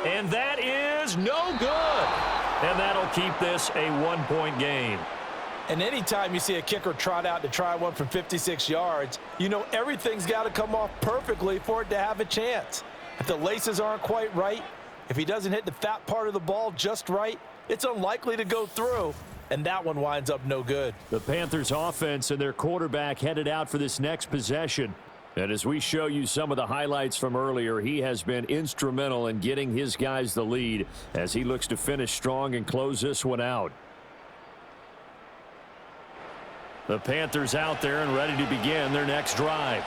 And that is no good. And that'll keep this a one-point game. And anytime you see a kicker trot out to try one from 56 yards, you know everything's got to come off perfectly for it to have a chance. If the laces aren't quite right, if he doesn't hit the fat part of the ball just right, it's unlikely to go through, and that one winds up no good. The Panthers offense and their quarterback headed out for this next possession. And as we show you some of the highlights from earlier, he has been instrumental in getting his guys the lead as he looks to finish strong and close this one out. The Panthers out there and ready to begin their next drive.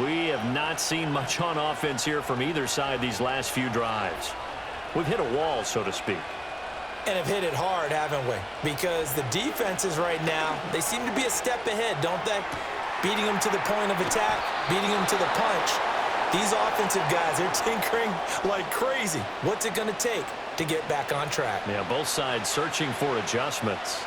We have not seen much on offense here from either side these last few drives. We've hit a wall, so to speak. And have hit it hard, haven't we? Because the defenses right now, they seem to be a step ahead, don't they? Beating them to the point of attack, beating them to the punch. These offensive guys, they're tinkering like crazy. What's it going to take to get back on track? Yeah, both sides searching for adjustments.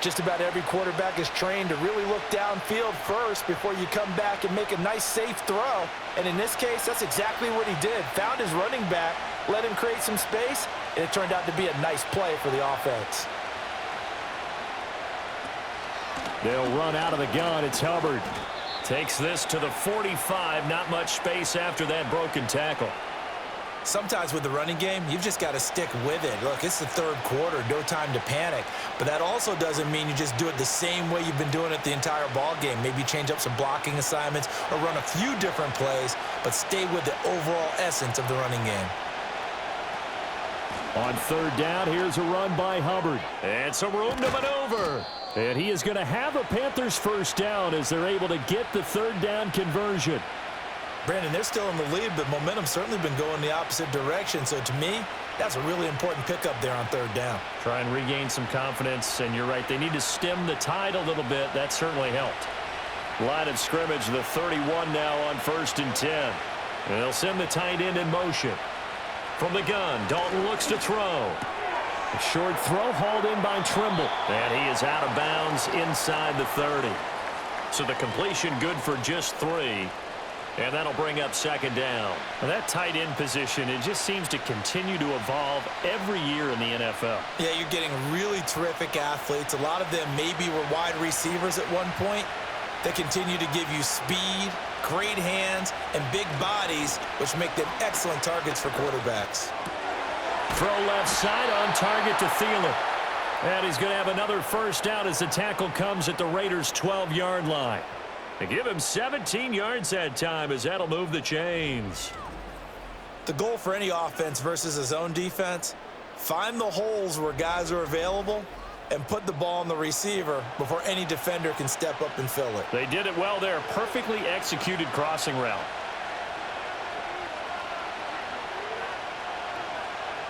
Just about every quarterback is trained to really look downfield first before you come back and make a nice, safe throw. And in this case, that's exactly what he did. Found his running back, let him create some space, and it turned out to be a nice play for the offense. They'll run out of the gun. It's Hubbard. Takes this to the 45. Not much space after that broken tackle. Sometimes with the running game, you've just got to stick with it. Look, it's the third quarter, no time to panic. But that also doesn't mean you just do it the same way you've been doing it the entire ball game. Maybe change up some blocking assignments or run a few different plays, but stay with the overall essence of the running game. On third down, here's a run by Hubbard. And some room to maneuver. And he is going to have a Panthers first down as they're able to get the third down conversion. Brandon, they're still in the lead, but momentum's certainly been going the opposite direction. So to me, that's a really important pickup there on third down. Try and regain some confidence, and you're right. They need to stem the tide a little bit. That certainly helped. Line of scrimmage, the 31 now on 1st and 10. And they'll send the tight end in motion. From the gun, Dalton looks to throw. A short throw hauled in by Trimble. And he is out of bounds inside the 30. So the completion good for just 3. And that'll bring up second down. Well, that tight end position, it just seems to continue to evolve every year in the NFL. Yeah, you're getting really terrific athletes. A lot of them maybe were wide receivers at one point. They continue to give you speed, great hands, and big bodies, which make them excellent targets for quarterbacks. Throw left side on target to Thielen. And he's going to have another first down as the tackle comes at the Raiders' 12-yard line. They give him 17 yards that time as that'll move the chains. The goal for any offense versus his own defense, find the holes where guys are available and put the ball on the receiver before any defender can step up and fill it. They did it well there. Perfectly executed crossing route.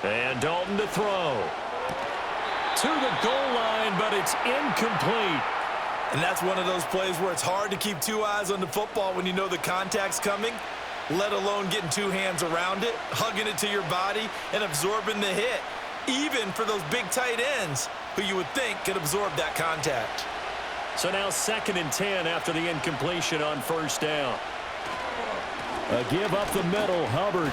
And Dalton to throw. To the goal line, but it's incomplete. And that's one of those plays where it's hard to keep two eyes on the football when you know the contact's coming, let alone getting two hands around it, hugging it to your body, and absorbing the hit, even for those big tight ends who you would think could absorb that contact. So now 2nd and 10 after the incompletion on first down. A give up the middle, Hubbard.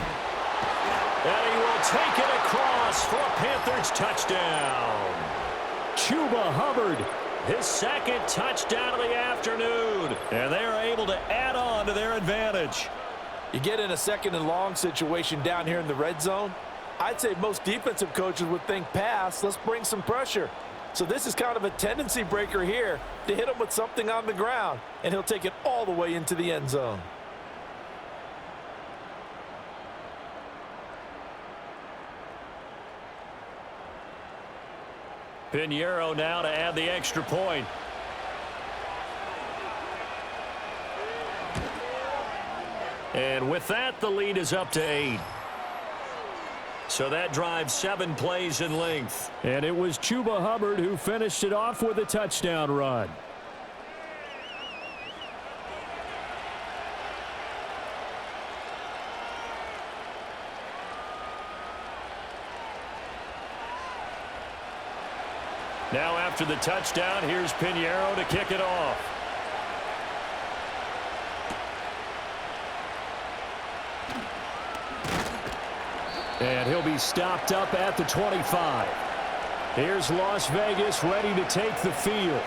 And he will take it across for a Panthers touchdown. Chuba Hubbard. His second touchdown of the afternoon. And they are able to add on to their advantage. You get in a second and long situation down here in the red zone, I'd say most defensive coaches would think pass, let's bring some pressure. So this is kind of a tendency breaker here to hit him with something on the ground, and he'll take it all the way into the end zone. Pinheiro now to add the extra point. And with that, the lead is up to 8. So that drives 7 plays in length. And it was Chuba Hubbard who finished it off with a touchdown run. Now after the touchdown, here's Pinheiro to kick it off. And he'll be stopped up at the 25. Here's Las Vegas ready to take the field.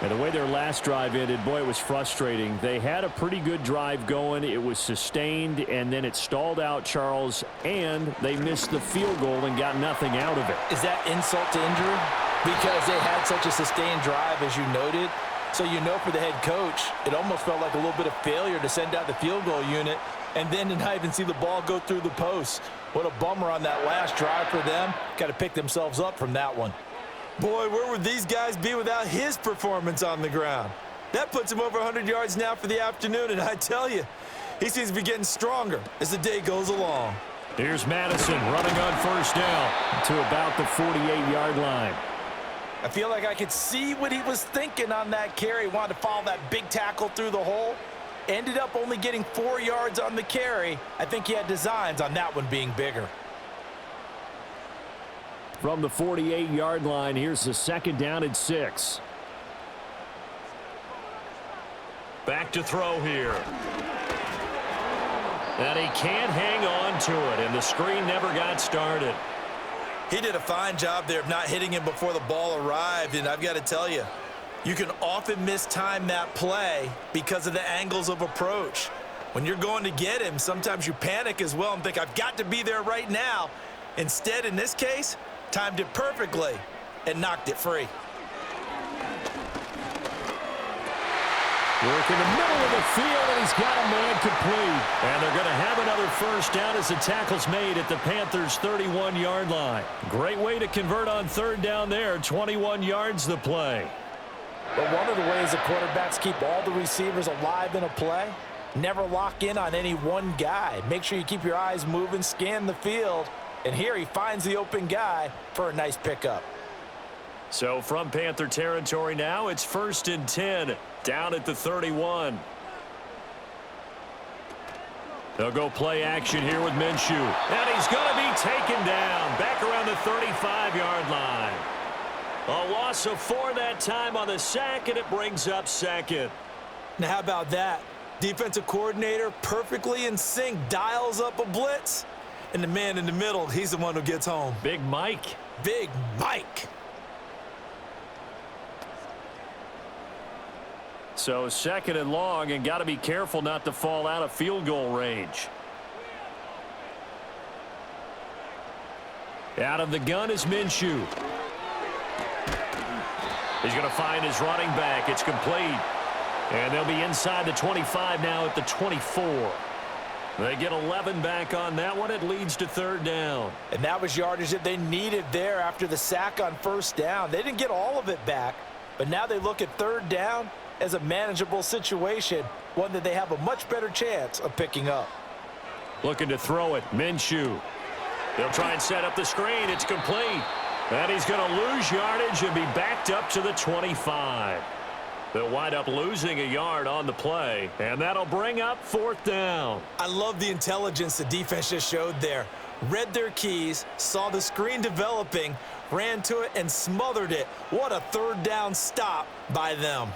And the way their last drive ended, boy, it was frustrating. They had a pretty good drive going. It was sustained, and then it stalled out, Charles, and they missed the field goal and got nothing out of it. Is that insult to injury? Because they had such a sustained drive, as you noted. So you know for the head coach, it almost felt like a little bit of failure to send out the field goal unit and then to not even see the ball go through the post. What a bummer on that last drive for them. Got to pick themselves up from that one. Boy, where would these guys be without his performance on the ground? That puts him over 100 yards now for the afternoon, and I tell you, he seems to be getting stronger as the day goes along. Here's Madison running on first down to about the 48-yard line. I feel like I could see what he was thinking on that carry. Wanted to follow that big tackle through the hole. Ended up only getting 4 yards on the carry. I think he had designs on that one being bigger. From the 48-yard line, here's the second down and 6. Back to throw here. And he can't hang on to it, and the screen never got started. He did a fine job there of not hitting him before the ball arrived, and I've got to tell you, you can often mistime that play because of the angles of approach. When you're going to get him, sometimes you panic as well and think, I've got to be there right now. Instead, in this case, timed it perfectly and knocked it free. Work in the middle of the field, and he's got a man complete. And they're going to have another first down as the tackle's made at the Panthers' 31-yard line. Great way to convert on third down there. 21 yards the play. But one of the ways the quarterbacks keep all the receivers alive in a play, never lock in on any one guy. Make sure you keep your eyes moving, scan the field. And here he finds the open guy for a nice pickup. So from Panther territory now, it's 1st and 10 down at the 31. They'll go play action here with Minshew. And he's going to be taken down back around the 35-yard line. A loss of 4 that time on the sack, and it brings up second. Now how about that? Defensive coordinator perfectly in sync, dials up a blitz. And the man in the middle, he's the one who gets home. Big Mike. Big Mike. So 2nd and long, and got to be careful not to fall out of field goal range. Out of the gun is Minshew. He's going to find his running back. It's complete. And they'll be inside the 25 now at the 24. They get 11 back on that one. It leads to 3rd down. And that was yardage that they needed there after the sack on 1st down. They didn't get all of it back, but now they look at 3rd down as a manageable situation, one that they have a much better chance of picking up. Looking to throw it, Minshew. They'll try and set up the screen. It's complete. And he's going to lose yardage and be backed up to the 25. They'll wind up losing a yard on the play, and that'll bring up 4th down. I love the intelligence the defense just showed there. Read their keys, saw the screen developing, ran to it, and smothered it. What a 3rd down stop by them.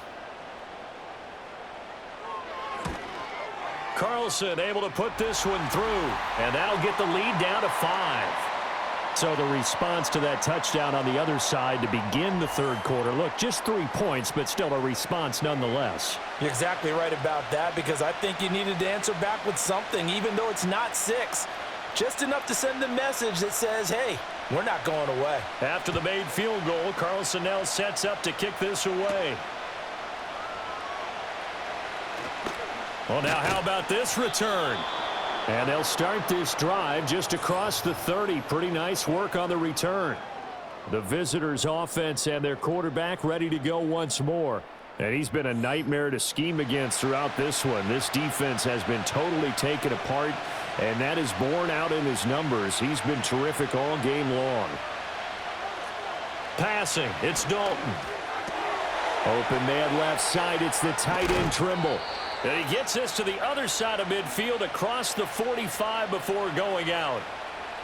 Carlson able to put this one through, and that'll get the lead down to 5. So the response to that touchdown on the other side to begin the third quarter. Look, just 3 points, but still a response nonetheless. You're exactly right about that, because I think you needed to answer back with something, even though it's not 6. Just enough to send a message that says, hey, we're not going away. After the made field goal, Carlson now sets up to kick this away. Well, now how about this return? And they'll start this drive just across the 30. Pretty nice work on the return. The visitors' offense and their quarterback ready to go once more. And he's been a nightmare to scheme against throughout this one. This defense has been totally taken apart, and that is borne out in his numbers. He's been terrific all game long. Passing, it's Dalton. Open man left side, it's the tight end Trimble. And he gets this to the other side of midfield across the 45 before going out.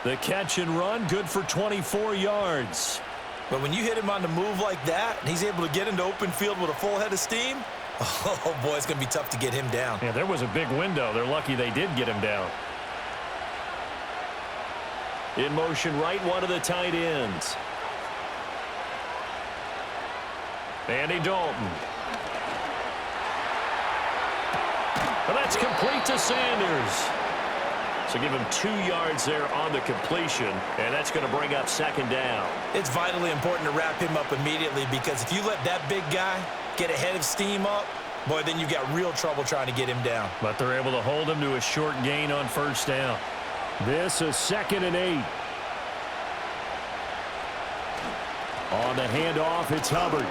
The catch and run, good for 24 yards. But when you hit him on the move like that, and he's able to get into open field with a full head of steam, oh boy, it's going to be tough to get him down. Yeah, there was a big window. They're lucky they did get him down. In motion right, one of the tight ends. Andy Dalton. Well, that's complete to Sanders. So give him 2 yards there on the completion, and that's going to bring up second down. It's vitally important to wrap him up immediately, because if you let that big guy get a head of steam up, boy, then you've got real trouble trying to get him down. But they're able to hold him to a short gain on first down. This is 2nd and 8. On the handoff, it's Hubbard.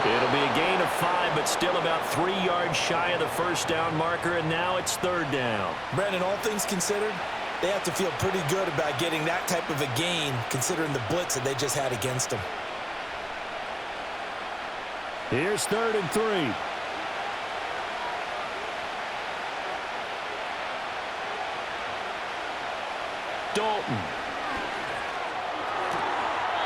It'll be a gain of 5, but still about 3 yards shy of the first down marker, and now it's third down. Brandon, all things considered, they have to feel pretty good about getting that type of a gain, considering the blitz that they just had against them. Here's 3rd and 3. Dalton.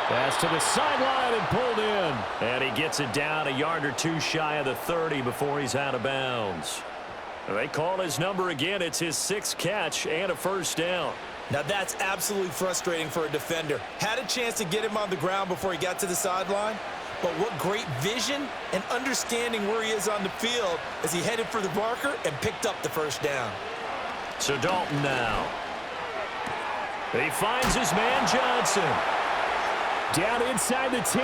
Pass to the sideline and pulled in. And he gets it down a yard or 2 shy of the 30 before he's out of bounds. They call his number again. It's his 6th catch and a first down. Now that's absolutely frustrating for a defender. Had a chance to get him on the ground before he got to the sideline, but what great vision and understanding where he is on the field as he headed for the marker and picked up the first down. So Dalton now. He finds his man Johnson. Down inside the 10.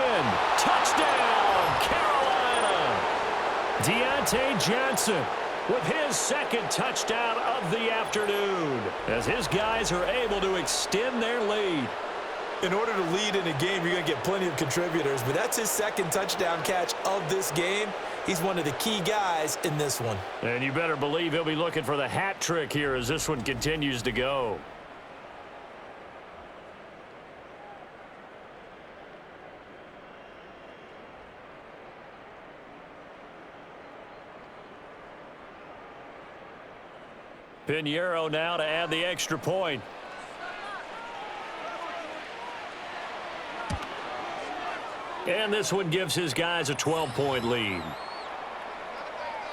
Touchdown, Carolina. Deontay Johnson with his 2nd touchdown of the afternoon, as his guys are able to extend their lead. In order to lead in a game, you're going to get plenty of contributors, but that's his 2nd touchdown catch of this game. He's one of the key guys in this one. And you better believe he'll be looking for the hat trick here as this one continues to go. Pinheiro now to add the extra point. And this one gives his guys a 12-point lead.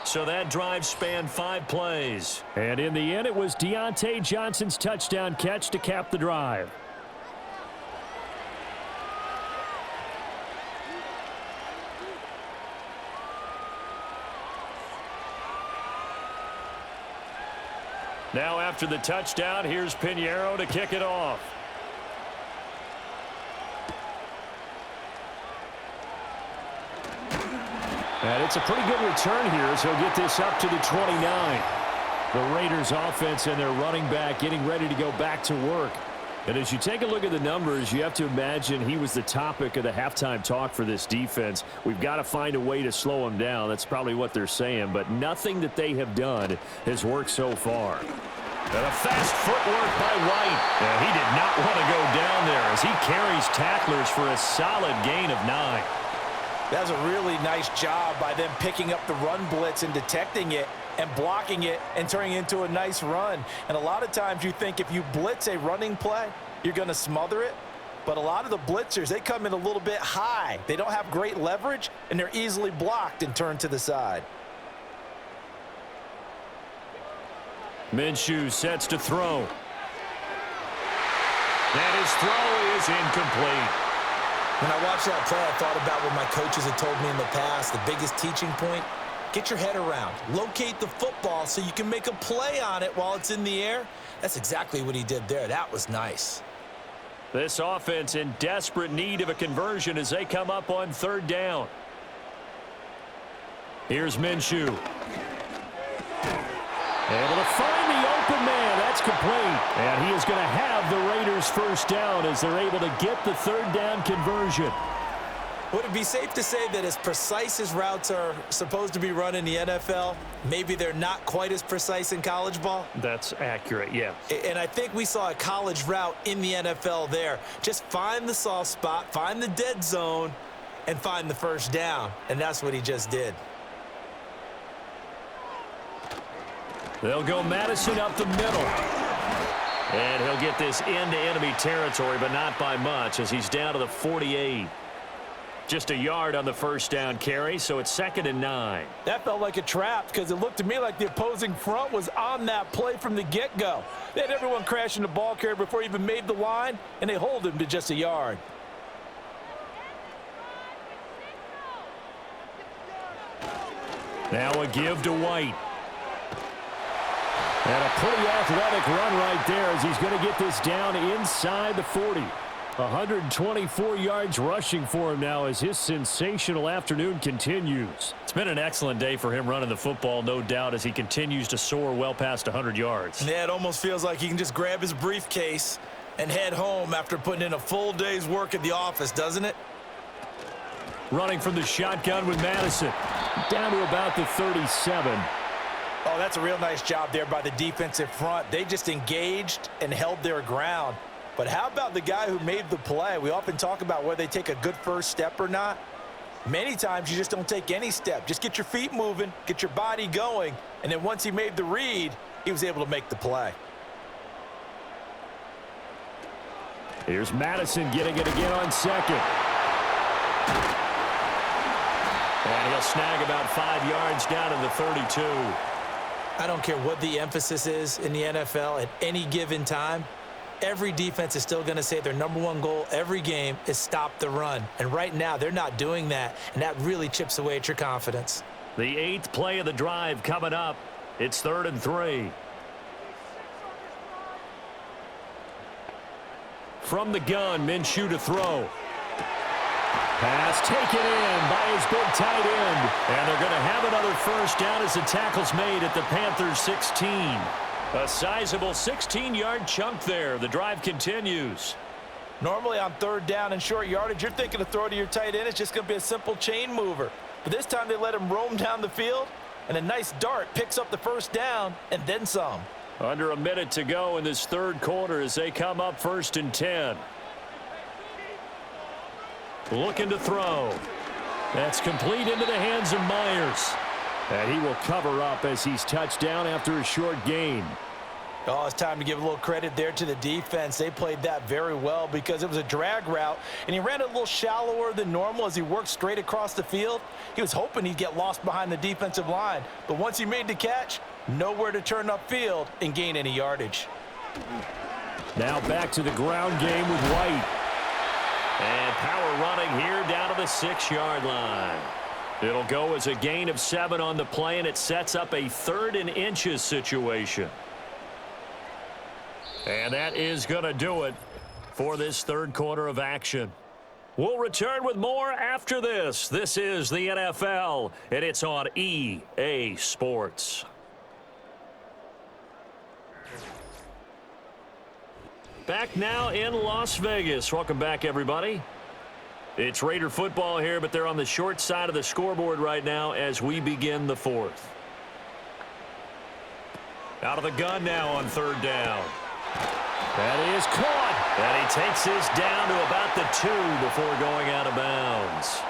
So that drive spanned 5 plays. And in the end, it was Deontay Johnson's touchdown catch to cap the drive. Now after the touchdown, here's Pinheiro to kick it off. And it's a pretty good return here as he'll get this up to the 29. The Raiders offense and their running back getting ready to go back to work. And as you take a look at the numbers, you have to imagine he was the topic of the halftime talk for this defense. We've got to find a way to slow him down. That's probably what they're saying. But nothing that they have done has worked so far. And a fast footwork by White. And he did not want to go down there as he carries tacklers for a solid gain of 9. That was a really nice job by them picking up the run blitz and detecting it and blocking it and turning it into a nice run. And a lot of times you think if you blitz a running play, you're going to smother it. But a lot of the blitzers, they come in a little bit high. They don't have great leverage, and they're easily blocked and turned to the side. Minshew sets to throw. And his throw is incomplete. When I watched that play, I thought about what my coaches had told me in the past. The biggest teaching point, get your head around. Locate the football so you can make a play on it while it's in the air. That's exactly what he did there. That was nice. This offense in desperate need of a conversion as they come up on third down. Here's Minshew. Able to find the open man. That's complete. And he is going to have the Raiders first down as they're able to get the third down conversion. Would it be safe to say that as precise as routes are supposed to be run in the NFL, maybe they're not quite as precise in college ball? That's accurate, yeah. And I think we saw a college route in the NFL there. Just find the soft spot, find the dead zone, and find the first down. And that's what he just did. They'll go Madison up the middle. And he'll get this into enemy territory, but not by much as he's down to the 48. Just a yard on the first down carry, so it's 2nd and 9. That felt like a trap because it looked to me like the opposing front was on that play from the get-go. They had everyone crashing the ball carrier before he even made the line, and they hold him to just a yard. Now a give to White. And a pretty athletic run right there as he's going to get this down inside the 40. 124 yards rushing for him now as his sensational afternoon continues. It's been an excellent day for him running the football, no doubt, as he continues to soar well past 100 yards. Yeah, it almost feels like he can just grab his briefcase and head home after putting in a full day's work at the office, doesn't it? Running from the shotgun with Madison. Down to about the 37. Oh, that's a real nice job there by the defensive front. They just engaged and held their ground. But how about the guy who made the play? We often talk about whether they take a good first step or not. Many times you just don't take any step. Just get your feet moving, get your body going, and then once he made the read, he was able to make the play. Here's Madison getting it again on second. And he'll snag about 5 yards down to the 32. I don't care what the emphasis is in the NFL at any given time. Every defense is still going to say their #1 goal every game is stop the run. And right now, they're not doing that, and that really chips away at your confidence. The 8th play of the drive coming up. It's 3rd and 3. From the gun, Minshew to throw. Pass taken in by his big tight end. And they're going to have another first down as the tackle's made at the Panthers 16. A sizable 16-yard chunk there. The drive continues. Normally on third down and short yardage, you're thinking to throw to your tight end. It's just going to be a simple chain mover. But this time they let him roam down the field, and a nice dart picks up the first down and then some. Under a minute to go in this third quarter as they come up 1st and 10. Looking to throw. That's complete into the hands of Myers. And he will cover up as he's touched down after a short gain. Oh, it's time to give a little credit there to the defense. They played that very well because it was a drag route, and he ran it a little shallower than normal as he worked straight across the field. He was hoping he'd get lost behind the defensive line, but once he made the catch, nowhere to turn upfield and gain any yardage. Now back to the ground game with White. And power running here down to the 6-yard line. It'll go as a gain of 7 on the play, and it sets up a 3rd and inches situation. And that is going to do it for this third quarter of action. We'll return with more after this. This is the NFL, and it's on EA Sports. Back now in Las Vegas. Welcome back, everybody. It's Raider football here, but they're on the short side of the scoreboard right now as we begin the 4th. Out of the gun now on 3rd down. That is caught. And he takes this down to about the 2 before going out of bounds.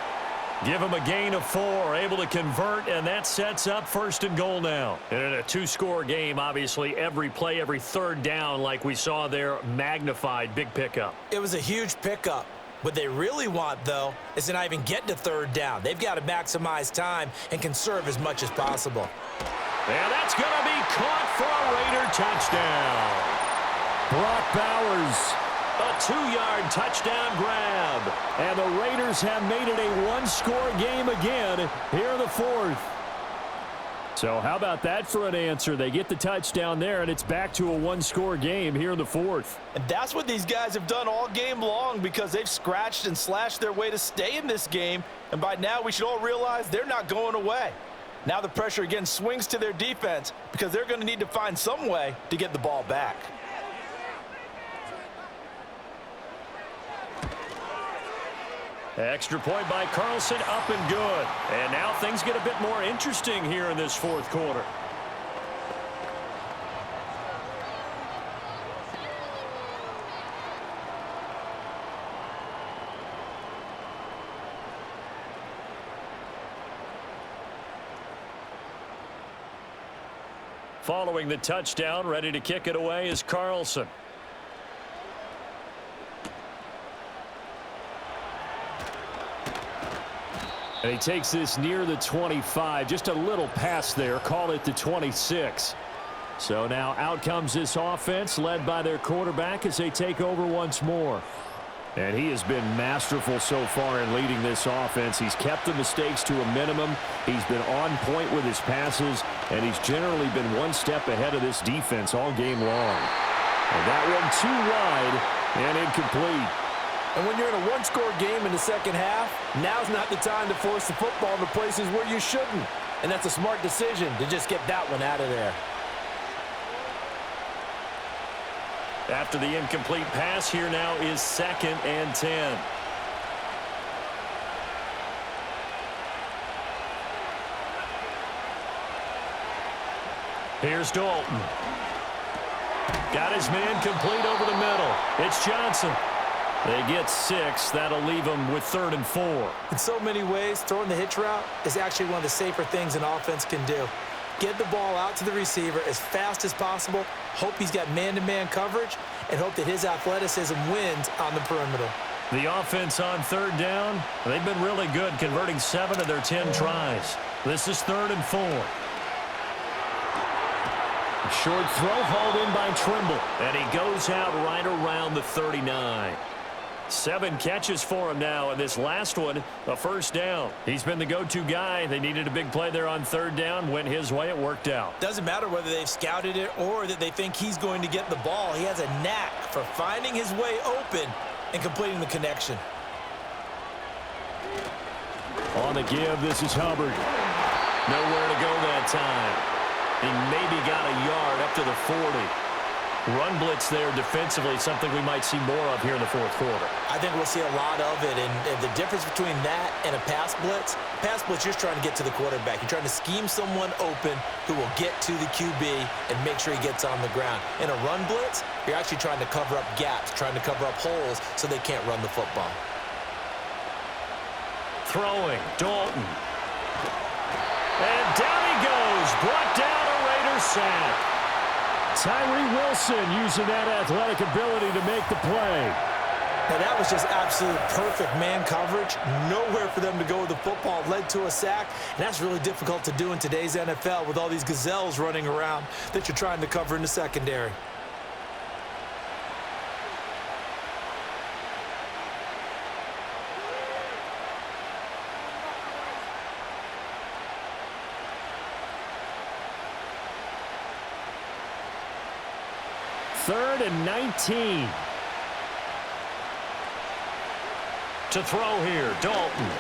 Give him a gain of 4, able to convert, and that sets up 1st and goal now. And in a 2-score game, obviously, every play, every 3rd down, like we saw there, magnified, big pickup. It was a huge pickup. What they really want, though, is to not even get to 3rd down. They've got to maximize time and conserve as much as possible. And that's going to be caught for a Raider touchdown. Brock Bowers. A 2-yard touchdown grab. And the Raiders have made it a one-score game again here in the fourth. So how about that for an answer? They get the touchdown there, and it's back to a one-score game here in the fourth. And that's what these guys have done all game long because they've scratched and slashed their way to stay in this game. And by now, we should all realize they're not going away. Now the pressure again swings to their defense because they're going to need to find some way to get the ball back. Extra point by Carlson, up and good. And now things get a bit more interesting here in this fourth quarter. Following the touchdown, ready to kick it away is Carlson. And he takes this near the 25. Just a little pass there. Call it the 26. So now out comes this offense led by their quarterback as they take over once more. And he has been masterful so far in leading this offense. He's kept the mistakes to a minimum. He's been on point with his passes. And he's generally been one step ahead of this defense all game long. And that one too wide and incomplete. And when you're in a one-score game in the second half, now's not the time to force the football into places where you shouldn't. And that's a smart decision to just get that one out of there. After the incomplete pass, here now is 2nd and 10. Here's Dalton. Got his man complete over the middle. It's Johnson. They get 6. That'll leave them with 3rd and 4. In so many ways, throwing the hitch route is actually one of the safer things an offense can do. Get the ball out to the receiver as fast as possible, hope he's got man-to-man coverage, and hope that his athleticism wins on the perimeter. The offense on 3rd down, they've been really good, converting 7 of their 10 tries. This is 3rd and 4. Short throw hauled in by Trimble. And he goes out right around the 39. 7 catches for him now, and this last one, a 1st down. He's been the go-to guy. They needed a big play there on 3rd down. Went his way. It worked out. Doesn't matter whether they've scouted it or that they think he's going to get the ball. He has a knack for finding his way open and completing the connection. On the give, this is Hubbard. Nowhere to go that time. He maybe got a yard up to the 40. Run blitz there defensively, something we might see more of here in the fourth quarter. I think we'll see a lot of it, and the difference between that and a pass blitz, you're trying to get to the quarterback. You're trying to scheme someone open who will get to the QB and make sure he gets on the ground. In a run blitz, you're actually trying to cover up gaps, trying to cover up holes so they can't run the football. Throwing, Dalton. And down he goes, brought down a Raiders sack. Tyree Wilson using that athletic ability to make the play. Now that was just absolute perfect man coverage. Nowhere for them to go with the football. Led to a sack, and that's really difficult to do in today's NFL with all these gazelles running around that you're trying to cover in the secondary. Third and 19. To throw here, Dalton.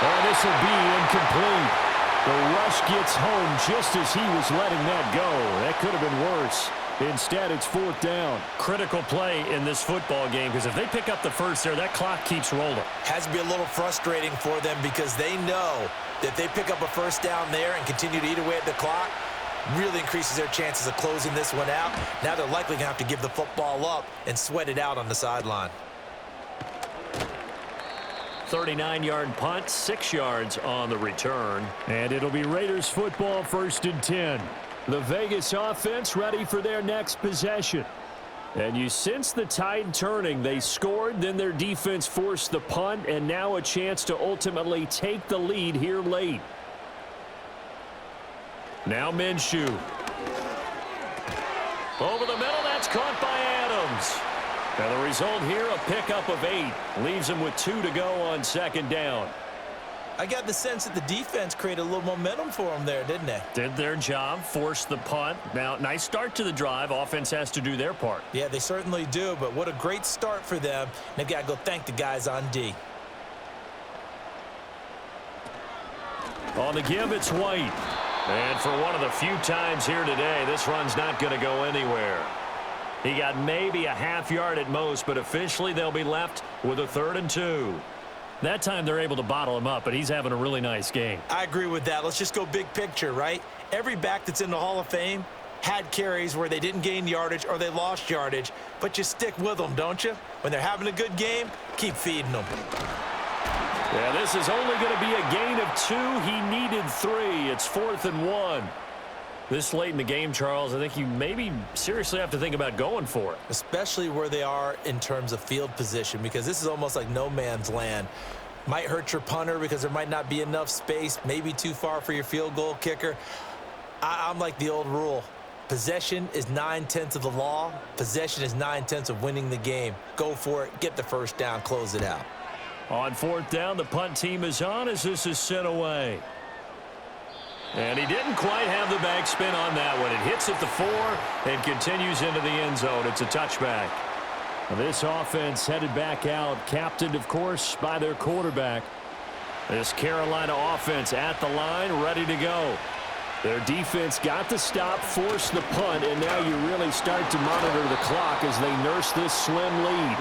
Oh, this will be incomplete. The rush gets home just as he was letting that go. That could have been worse. Instead, it's 4th down. Critical play in this football game, because if they pick up the first there, that clock keeps rolling. Has to be a little frustrating for them because they know that they pick up a 1st down there and continue to eat away at the clock, really increases their chances of closing this one out. Now they're likely going to have to give the football up and sweat it out on the sideline. 39-yard punt, 6 yards on the return. And it'll be Raiders football, 1st and 10. The Vegas offense ready for their next possession. And you sense the tide turning. They scored, then their defense forced the punt, and now a chance to ultimately take the lead here late. Now Minshew. Over the middle, that's caught by Adams. And the result here, a pickup of 8. Leaves him with 2 to go on second down. I got the sense that the defense created a little momentum for them there, didn't they? Did their job, forced the punt. Now, nice start to the drive. Offense has to do their part. Yeah, they certainly do, but what a great start for them. They've got to go thank the guys on D. On the give, it's White. And for one of the few times here today, this run's not going to go anywhere. He got maybe a half yard at most, but officially they'll be left with a 3rd and 2. That time they're able to bottle him up, but he's having a really nice game. I agree with that. Let's just go big picture, right? Every back that's in the Hall of Fame had carries where they didn't gain yardage or they lost yardage, but you stick with them, don't you? When they're having a good game, keep feeding them. Yeah, this is only going to be a gain of 2. He needed 3. It's 4th and 1. This late in the game, Charles, I think you maybe seriously have to think about going for it. Especially where they are in terms of field position, because this is almost like no man's land. Might hurt your punter because there might not be enough space, maybe too far for your field goal kicker. I'm like the old rule. Possession is 9/10 of the law. Possession is 9/10 of winning the game. Go for it. Get the first down. Close it out. On 4th down, the punt team is on as this is sent away. And he didn't quite have the backspin on that one. It hits at the 4 and continues into the end zone. It's a touchback. This offense headed back out, captained, of course, by their quarterback. This Carolina offense at the line, ready to go. Their defense got the stop, forced the punt, and now you really start to monitor the clock as they nurse this slim lead.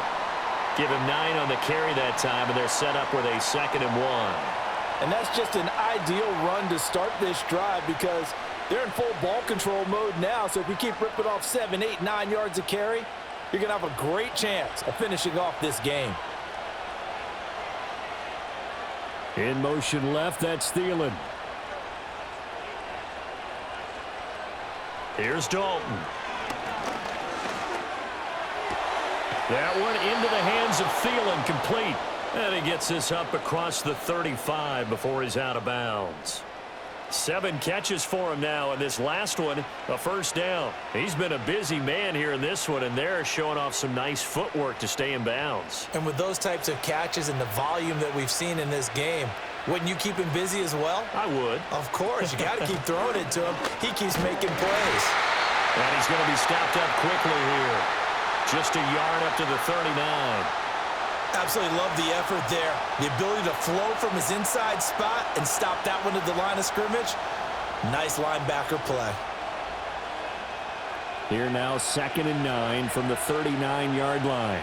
Give him 9 on the carry that time, and they're set up with a 2nd and 1. And that's just an ideal run to start this drive because they're in full ball control mode now. So if you keep ripping off 7, 8, 9 yards of carry, you're going to have a great chance of finishing off this game. In motion left, that's Thielen. Here's Dalton. That one into the hands of Thielen, complete. And he gets this up across the 35 before he's out of bounds. 7 catches for him now, and this last one, a first down. He's been a busy man here in this one, and they're showing off some nice footwork to stay in bounds. And with those types of catches and the volume that we've seen in this game, wouldn't you keep him busy as well? I would. Of course. You got to keep throwing it to him. He keeps making plays. And he's going to be stopped up quickly here. Just a yard up to the 39. Absolutely love the effort there. The ability to flow from his inside spot and stop that one at the line of scrimmage. Nice linebacker play. Here now, 2nd and 9 from the 39-yard line.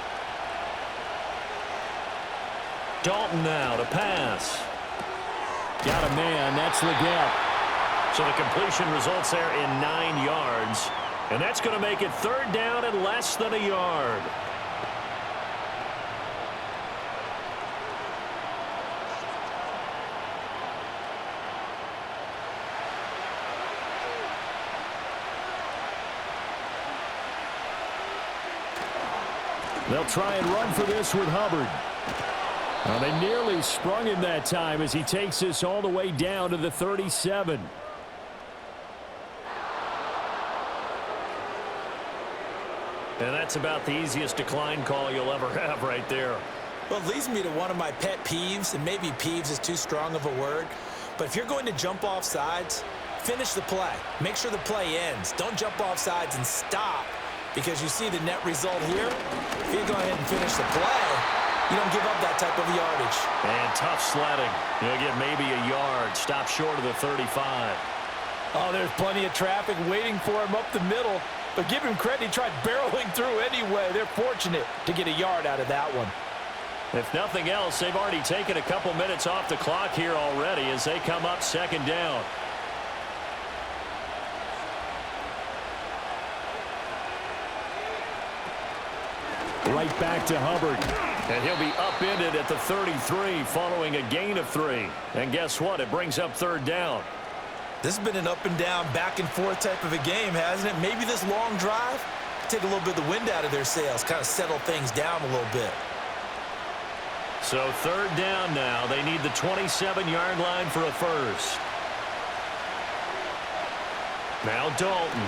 Dalton now to pass. Got a man. That's Leggett. So the completion results there in 9 yards. And that's going to make it 3rd down and less than a yard. They'll try and run for this with Hubbard. Well, they nearly sprung him that time as he takes this all the way down to the 37. And that's about the easiest decline call you'll ever have right there. Well, it leads me to one of my pet peeves, and maybe peeves is too strong of a word, but if you're going to jump off sides, finish the play. Make sure the play ends. Don't jump off sides and stop, because you see the net result here. If you go ahead and finish the play, you don't give up that type of yardage. And tough sledding. You'll get maybe a yard. Stop short of the 35. Oh, there's plenty of traffic waiting for him up the middle. But give him credit, he tried barreling through anyway. They're fortunate to get a yard out of that one. If nothing else, they've already taken a couple minutes off the clock here already as they come up 2nd down. Right back to Hubbard. And he'll be upended at the 33 following a gain of 3. And guess what? It brings up 3rd down. This has been an up and down, back and forth type of a game, hasn't it? Maybe this long drive take a little bit of the wind out of their sails, kind of settle things down a little bit. So third down now. They need the 27-yard line for a first. Now Dalton.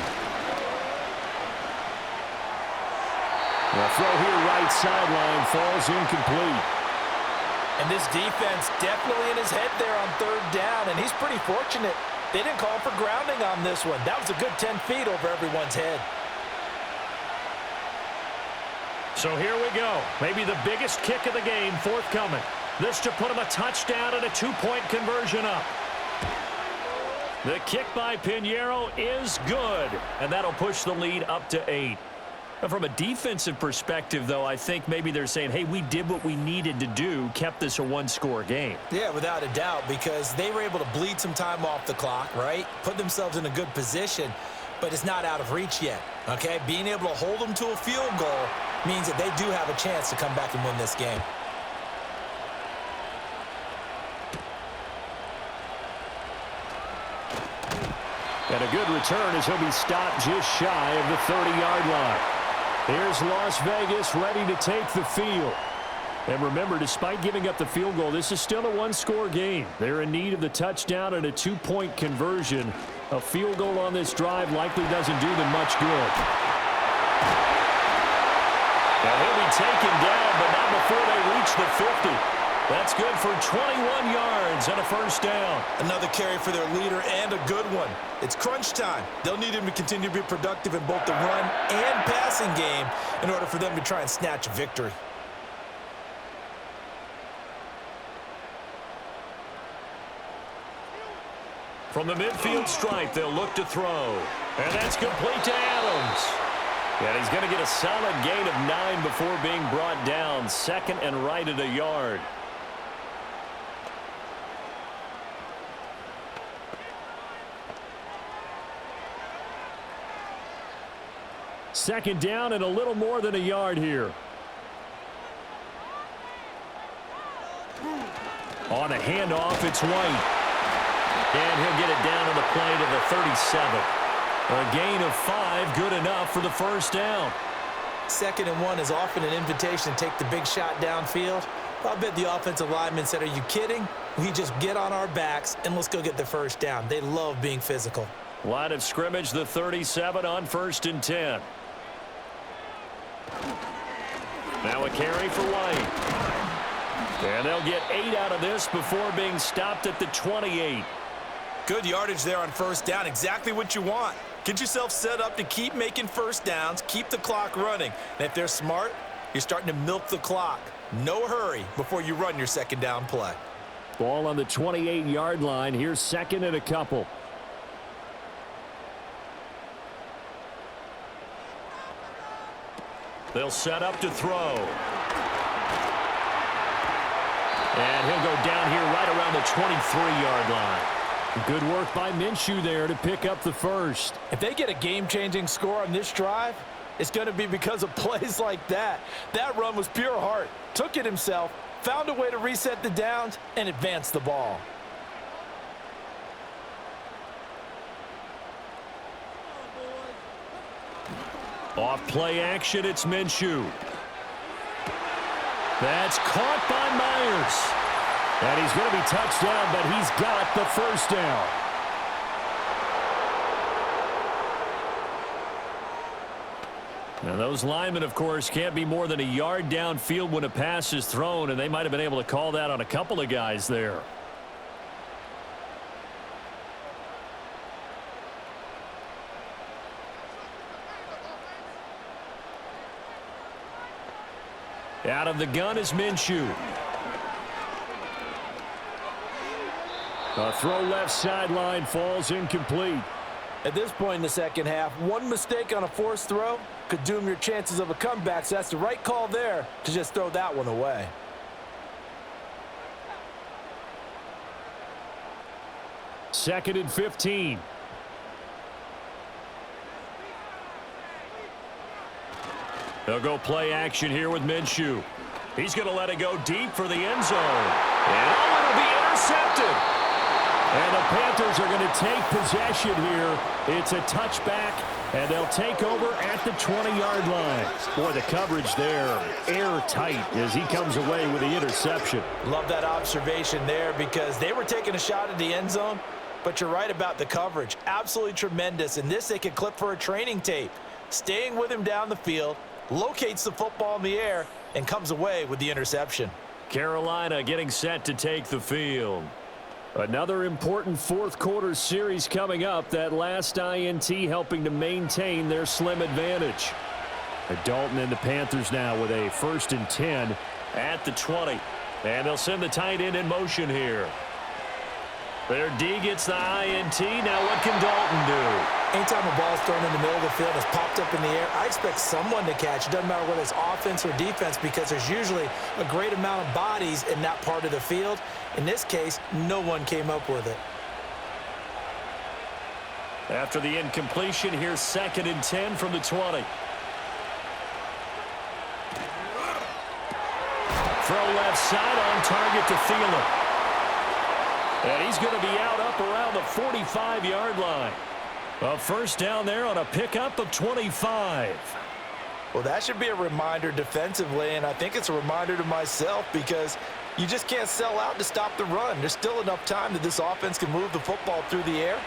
The throw here right sideline falls incomplete. And this defense definitely in his head there on third down, and he's pretty fortunate. They didn't call for grounding on this one. That was a good 10 feet over everyone's head. So here we go. Maybe the biggest kick of the game forthcoming. This to put him a touchdown and a 2-point conversion up. The kick by Pinheiro is good, and that'll push the lead up to 8. And from a defensive perspective, though, I think maybe they're saying, hey, we did what we needed to do, kept this a one-score game. Yeah, without a doubt, because they were able to bleed some time off the clock, right? Put themselves in a good position, but it's not out of reach yet, okay? Being able to hold them to a field goal means that they do have a chance to come back and win this game. And a good return as he'll be stopped just shy of the 30-yard line. Here's Las Vegas ready to take the field. And remember, despite giving up the field goal, this is still a one-score game. They're in need of the touchdown and a 2-point conversion. A field goal on this drive likely doesn't do them much good. And he'll be taken down, but not before they reach the 50. That's good for 21 yards and a first down. Another carry for their leader and a good one. It's crunch time. They'll need him to continue to be productive in both the run and passing game in order for them to try and snatch a victory. From the midfield stripe, they'll look to throw. And that's complete to Adams. And he's going to get a solid gain of 9 before being brought down. Second and right at a yard. Second down and a little more than a yard here. On a handoff, it's White. And he'll get it down on the play to the 37. A gain of 5, good enough for the first down. 2nd and 1 is often an invitation to take the big shot downfield. I bet the offensive lineman said, are you kidding? We just get on our backs and let's go get the first down. They love being physical. Line of scrimmage, the 37 on 1st and 10. Now a carry for White. And they'll get 8 out of this before being stopped at the 28. Good yardage there on first down. Exactly what you want. Get yourself set up to keep making first downs, keep the clock running. And if they're smart, you're starting to milk the clock. No hurry before you run your second down play. Ball on the 28-yard line. Here's second and a couple. They'll set up to throw. And he'll go down here right around the 23-yard line. Good work by Minshew there to pick up the first. If they get a game-changing score on this drive, it's going to be because of plays like that. That run was pure heart. Took it himself, found a way to reset the downs, and advance the ball. Off play action, it's Minshew. That's caught by Myers. And he's going to be touched down, but he's got the first down. Now those linemen, of course, can't be more than a yard downfield when a pass is thrown, and they might have been able to call that on a couple of guys there. Out of the gun is Minshew. A throw left sideline falls incomplete. At this point in the second half, one mistake on a forced throw could doom your chances of a comeback, so that's the right call there to just throw that one away. Second and 15. They'll go play action here with Minshew. He's going to let it go deep for the end zone. And it'll be intercepted. And the Panthers are going to take possession here. It's a touchback And they'll take over at the 20-yard line. Boy, the coverage there, airtight as he comes away with the interception. Love that observation there because they were taking a shot at the end zone, but you're right about the coverage. Absolutely tremendous. And this they could clip for a training tape. Staying with him down the field, locates the football in the air, and comes away with the interception. Carolina getting set to take the field. Another important fourth-quarter series coming up. That last INT helping to maintain their slim advantage. Dalton and the Panthers now with a 1st and 10. At the 20. And they'll send the tight end in motion here. Their D gets the INT. Now what can Dalton do? Anytime a ball is thrown in the middle of the field, it's popped up in the air, I expect someone to catch. It doesn't matter whether it's offense or defense because there's usually a great amount of bodies in that part of the field. In this case, no one came up with it. After the incompletion, here's 2nd and 10 from the 20. Throw left side on target to Thielen. And he's going to be out up around the 45-yard line. A first down there on a pickup of 25. Well, that should be a reminder defensively, and I think it's a reminder to myself because you just can't sell out to stop the run. There's still enough time that this offense can move the football through the air,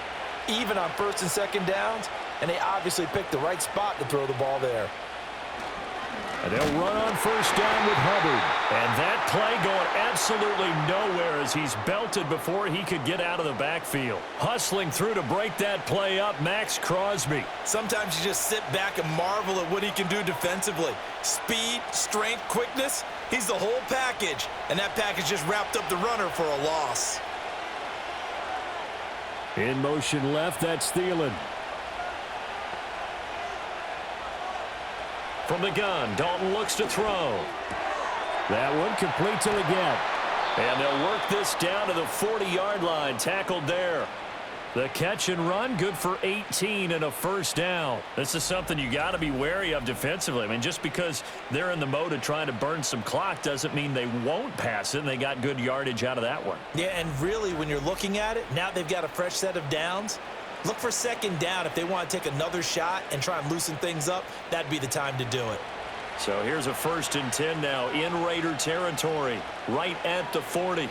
even on 1st and 2nd downs, and they obviously picked the right spot to throw the ball there. And they'll run on 1st down with Hubbard. And that play going absolutely nowhere as he's belted before he could get out of the backfield. Hustling through to break that play up, Max Crosby. Sometimes you just sit back and marvel at what he can do defensively. Speed, strength, quickness, he's the whole package. And that package just wrapped up the runner for a loss. In motion left, that's Thielen. From the gun, Dalton looks to throw. That one complete till again. And they'll work this down to the 40-yard line, tackled there. The catch and run, good for 18 and a first down. This is something you got to be wary of defensively. I mean, just because they're in the mode of trying to burn some clock doesn't mean they won't pass it, and they got good yardage out of that one. Yeah, and really, when you're looking at it, now they've got a fresh set of downs. Look for 2nd down. If they want to take another shot and try and loosen things up, that'd be the time to do it. So here's a 1st and 10 now in Raider territory, right at the 40.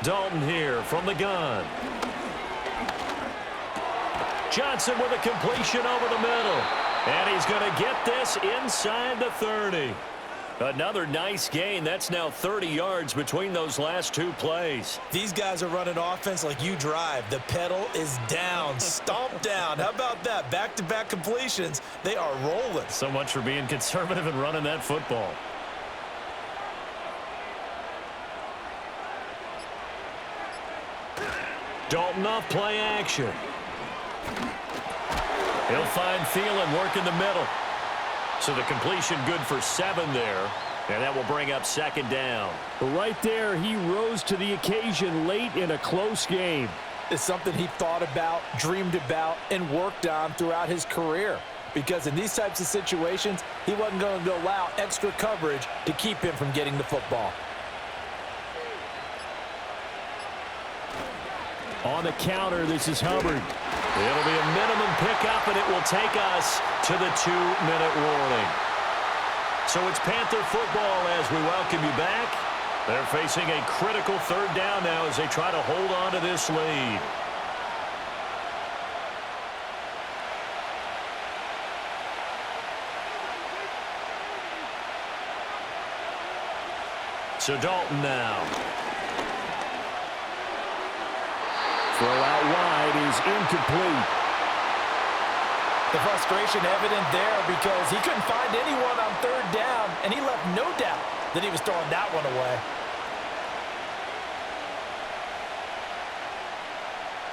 Dalton here from the gun. Johnson with a completion over the middle. And he's going to get this inside the 30. Another nice gain. That's now 30 yards between those last 2 plays. These guys are running offense like you drive. The pedal is down, stomped down. How about that? Back-to-back completions. They are rolling. So much for being conservative and running that football. Dalton off play action. He'll find Thielen working the middle. So the completion good for 7 there. And that will bring up 2nd down. Right there, he rose to the occasion late in a close game. It's something he thought about, dreamed about, and worked on throughout his career. Because in these types of situations, he wasn't going to allow extra coverage to keep him from getting the football. On the counter, this is Hubbard. It'll be a minimum pickup, and it will take us to the 2-minute warning. So it's Panther football as we welcome you back. They're facing a critical 3rd down now as they try to hold on to this lead. So Dalton now. Throw out wide is incomplete. The frustration evident there because he couldn't find anyone on 3rd down, and he left no doubt that he was throwing that one away.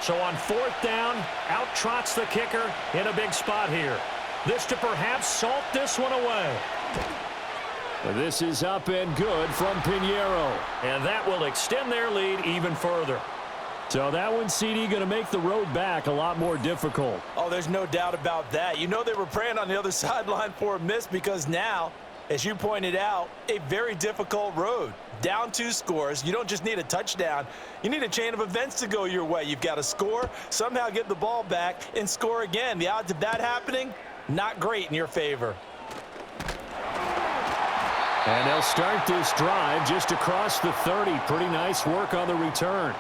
So on 4th down, out trots the kicker in a big spot here. This to perhaps salt this one away. This is up and good from Pinheiro. And that will extend their lead even further. So that one, CD, going to make the road back a lot more difficult. Oh, there's no doubt about that. You know they were praying on the other sideline for a miss because now As you pointed out, a very difficult road. Down 2 scores, you don't just need a touchdown. You need a chain of events to go your way. You've got to score, somehow get the ball back, and score again. The odds of that happening, not great in your favor. And they'll start this drive just across the 30. Pretty nice work on the return.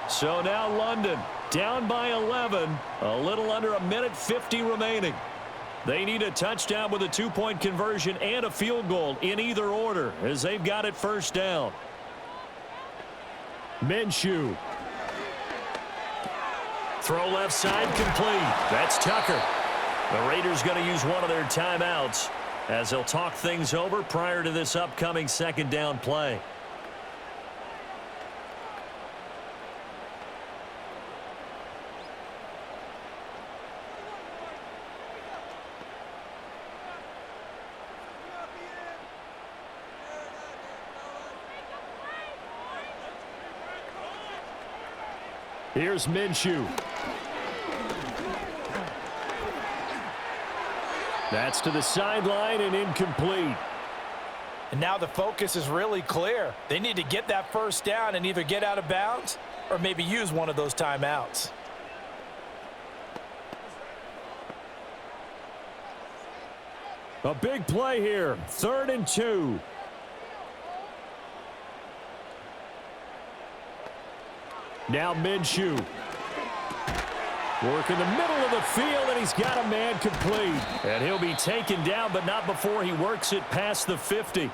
So now London down by 11, a little under a minute 50 remaining. They need a touchdown with a 2-point conversion and a field goal in either order as they've got it first down. Minshew. Throw left side complete. That's Tucker. The Raiders going to use one of their timeouts as they'll talk things over prior to this upcoming second down play. Here's Minshew. That's to the sideline and incomplete. And now the focus is really clear. They need to get that first down and either get out of bounds or maybe use one of those timeouts. A big play here. 3rd and 2. Now Minshew. Work in the middle of the field, and he's got a man complete. And he'll be taken down, but not before he works it past the 50.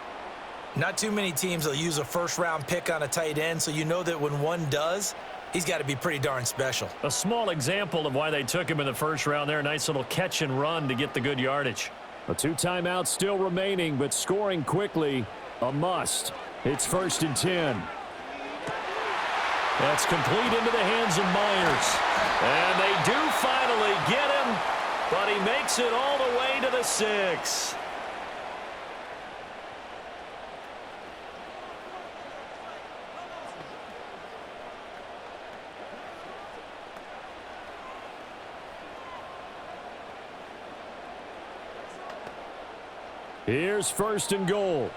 Not too many teams will use a first-round pick on a tight end, so you know that when one does, he's got to be pretty darn special. A small example of why they took him in the first round there. Nice little catch and run to get the good yardage. A 2 timeouts still remaining, but scoring quickly, a must. It's 1st and 10. That's complete into the hands of Myers. And they do finally get him, but he makes it all the way to the 6. Here's 1st and goal.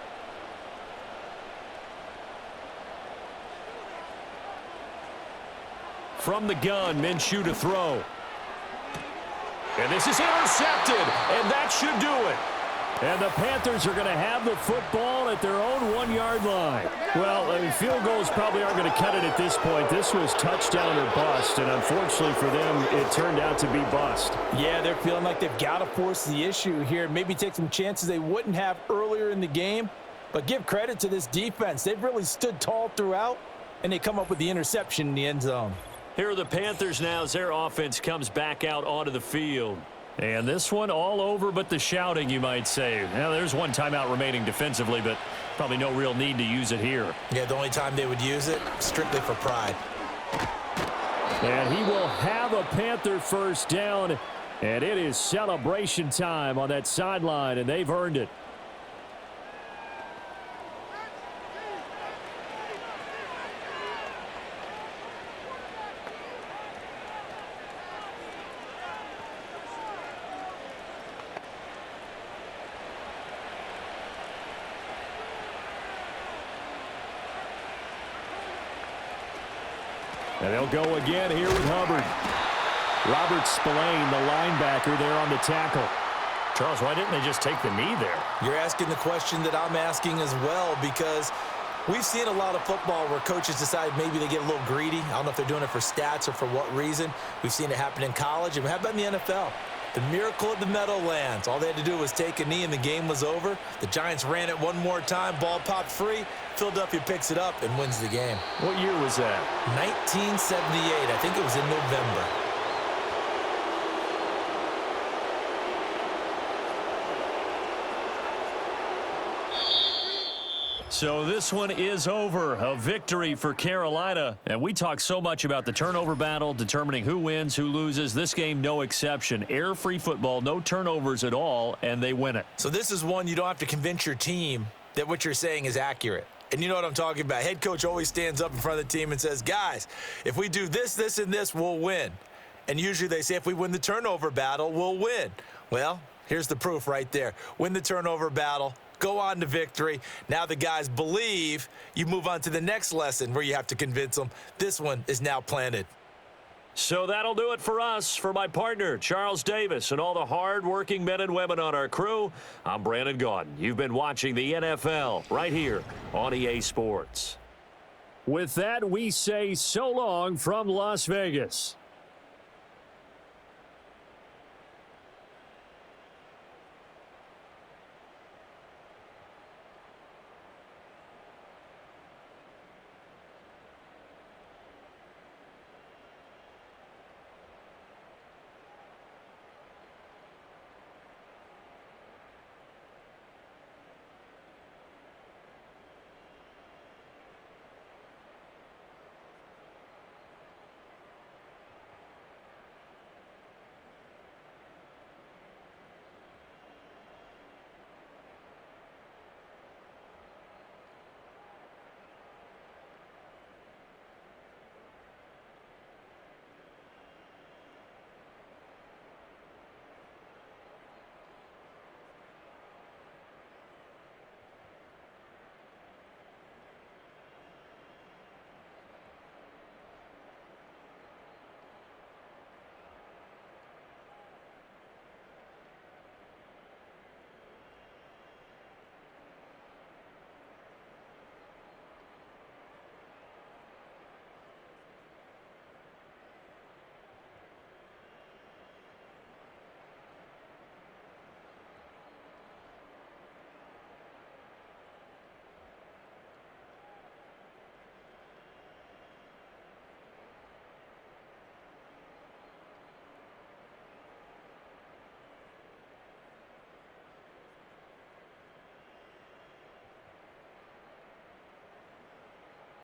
From the gun, Minshew to throw. And this is intercepted, and that should do it. And the Panthers are going to have the football at their own 1-yard line. Well, field goals probably aren't going to cut it at this point. This was touchdown or bust, and unfortunately for them, it turned out to be bust. Yeah, they're feeling like they've got to force the issue here. Maybe take some chances they wouldn't have earlier in the game. But give credit to this defense. They've really stood tall throughout, and they come up with the interception in the end zone. Here are the Panthers now as their offense comes back out onto the field. And this one all over but the shouting, you might say. Now, there's one timeout remaining defensively, but probably no real need to use it here. Yeah, the only time they would use it, strictly for pride. And he will have a Panther first down, and it is celebration time on that sideline, and they've earned it. And they'll go again here with Hubbard. Robert Spillane, the linebacker, there on the tackle. Charles, why didn't they just take the knee there? You're asking the question that I'm asking as well, because we've seen a lot of football where coaches decide maybe they get a little greedy. I don't know if they're doing it for stats or for what reason. We've seen it happen in college. And how about in the NFL? The miracle of the Meadowlands. All they had to do was take a knee and the game was over. The Giants ran it one more time. Ball popped free. Philadelphia picks it up and wins the game. What year was that? 1978. I think it was in November. So this one is over. A victory for Carolina. And we talk so much about the turnover battle, determining who wins, who loses. This game, no exception. Air-free football, no turnovers at all, and they win it. So this is one you don't have to convince your team that what you're saying is accurate. And you know what I'm talking about. Head coach always stands up in front of the team and says, guys, if we do this, this, and this, we'll win. And usually they say if we win the turnover battle, we'll win. Well, here's the proof right there. Win the turnover battle, go on to victory. Now the guys believe. You move on to the next lesson where you have to convince them this one is now planted. So that'll do it for us. For my partner, Charles Davis, and all the hard-working men and women on our crew, I'm Brandon Gaudin. You've been watching the NFL right here on EA Sports. With that, we say so long from Las Vegas.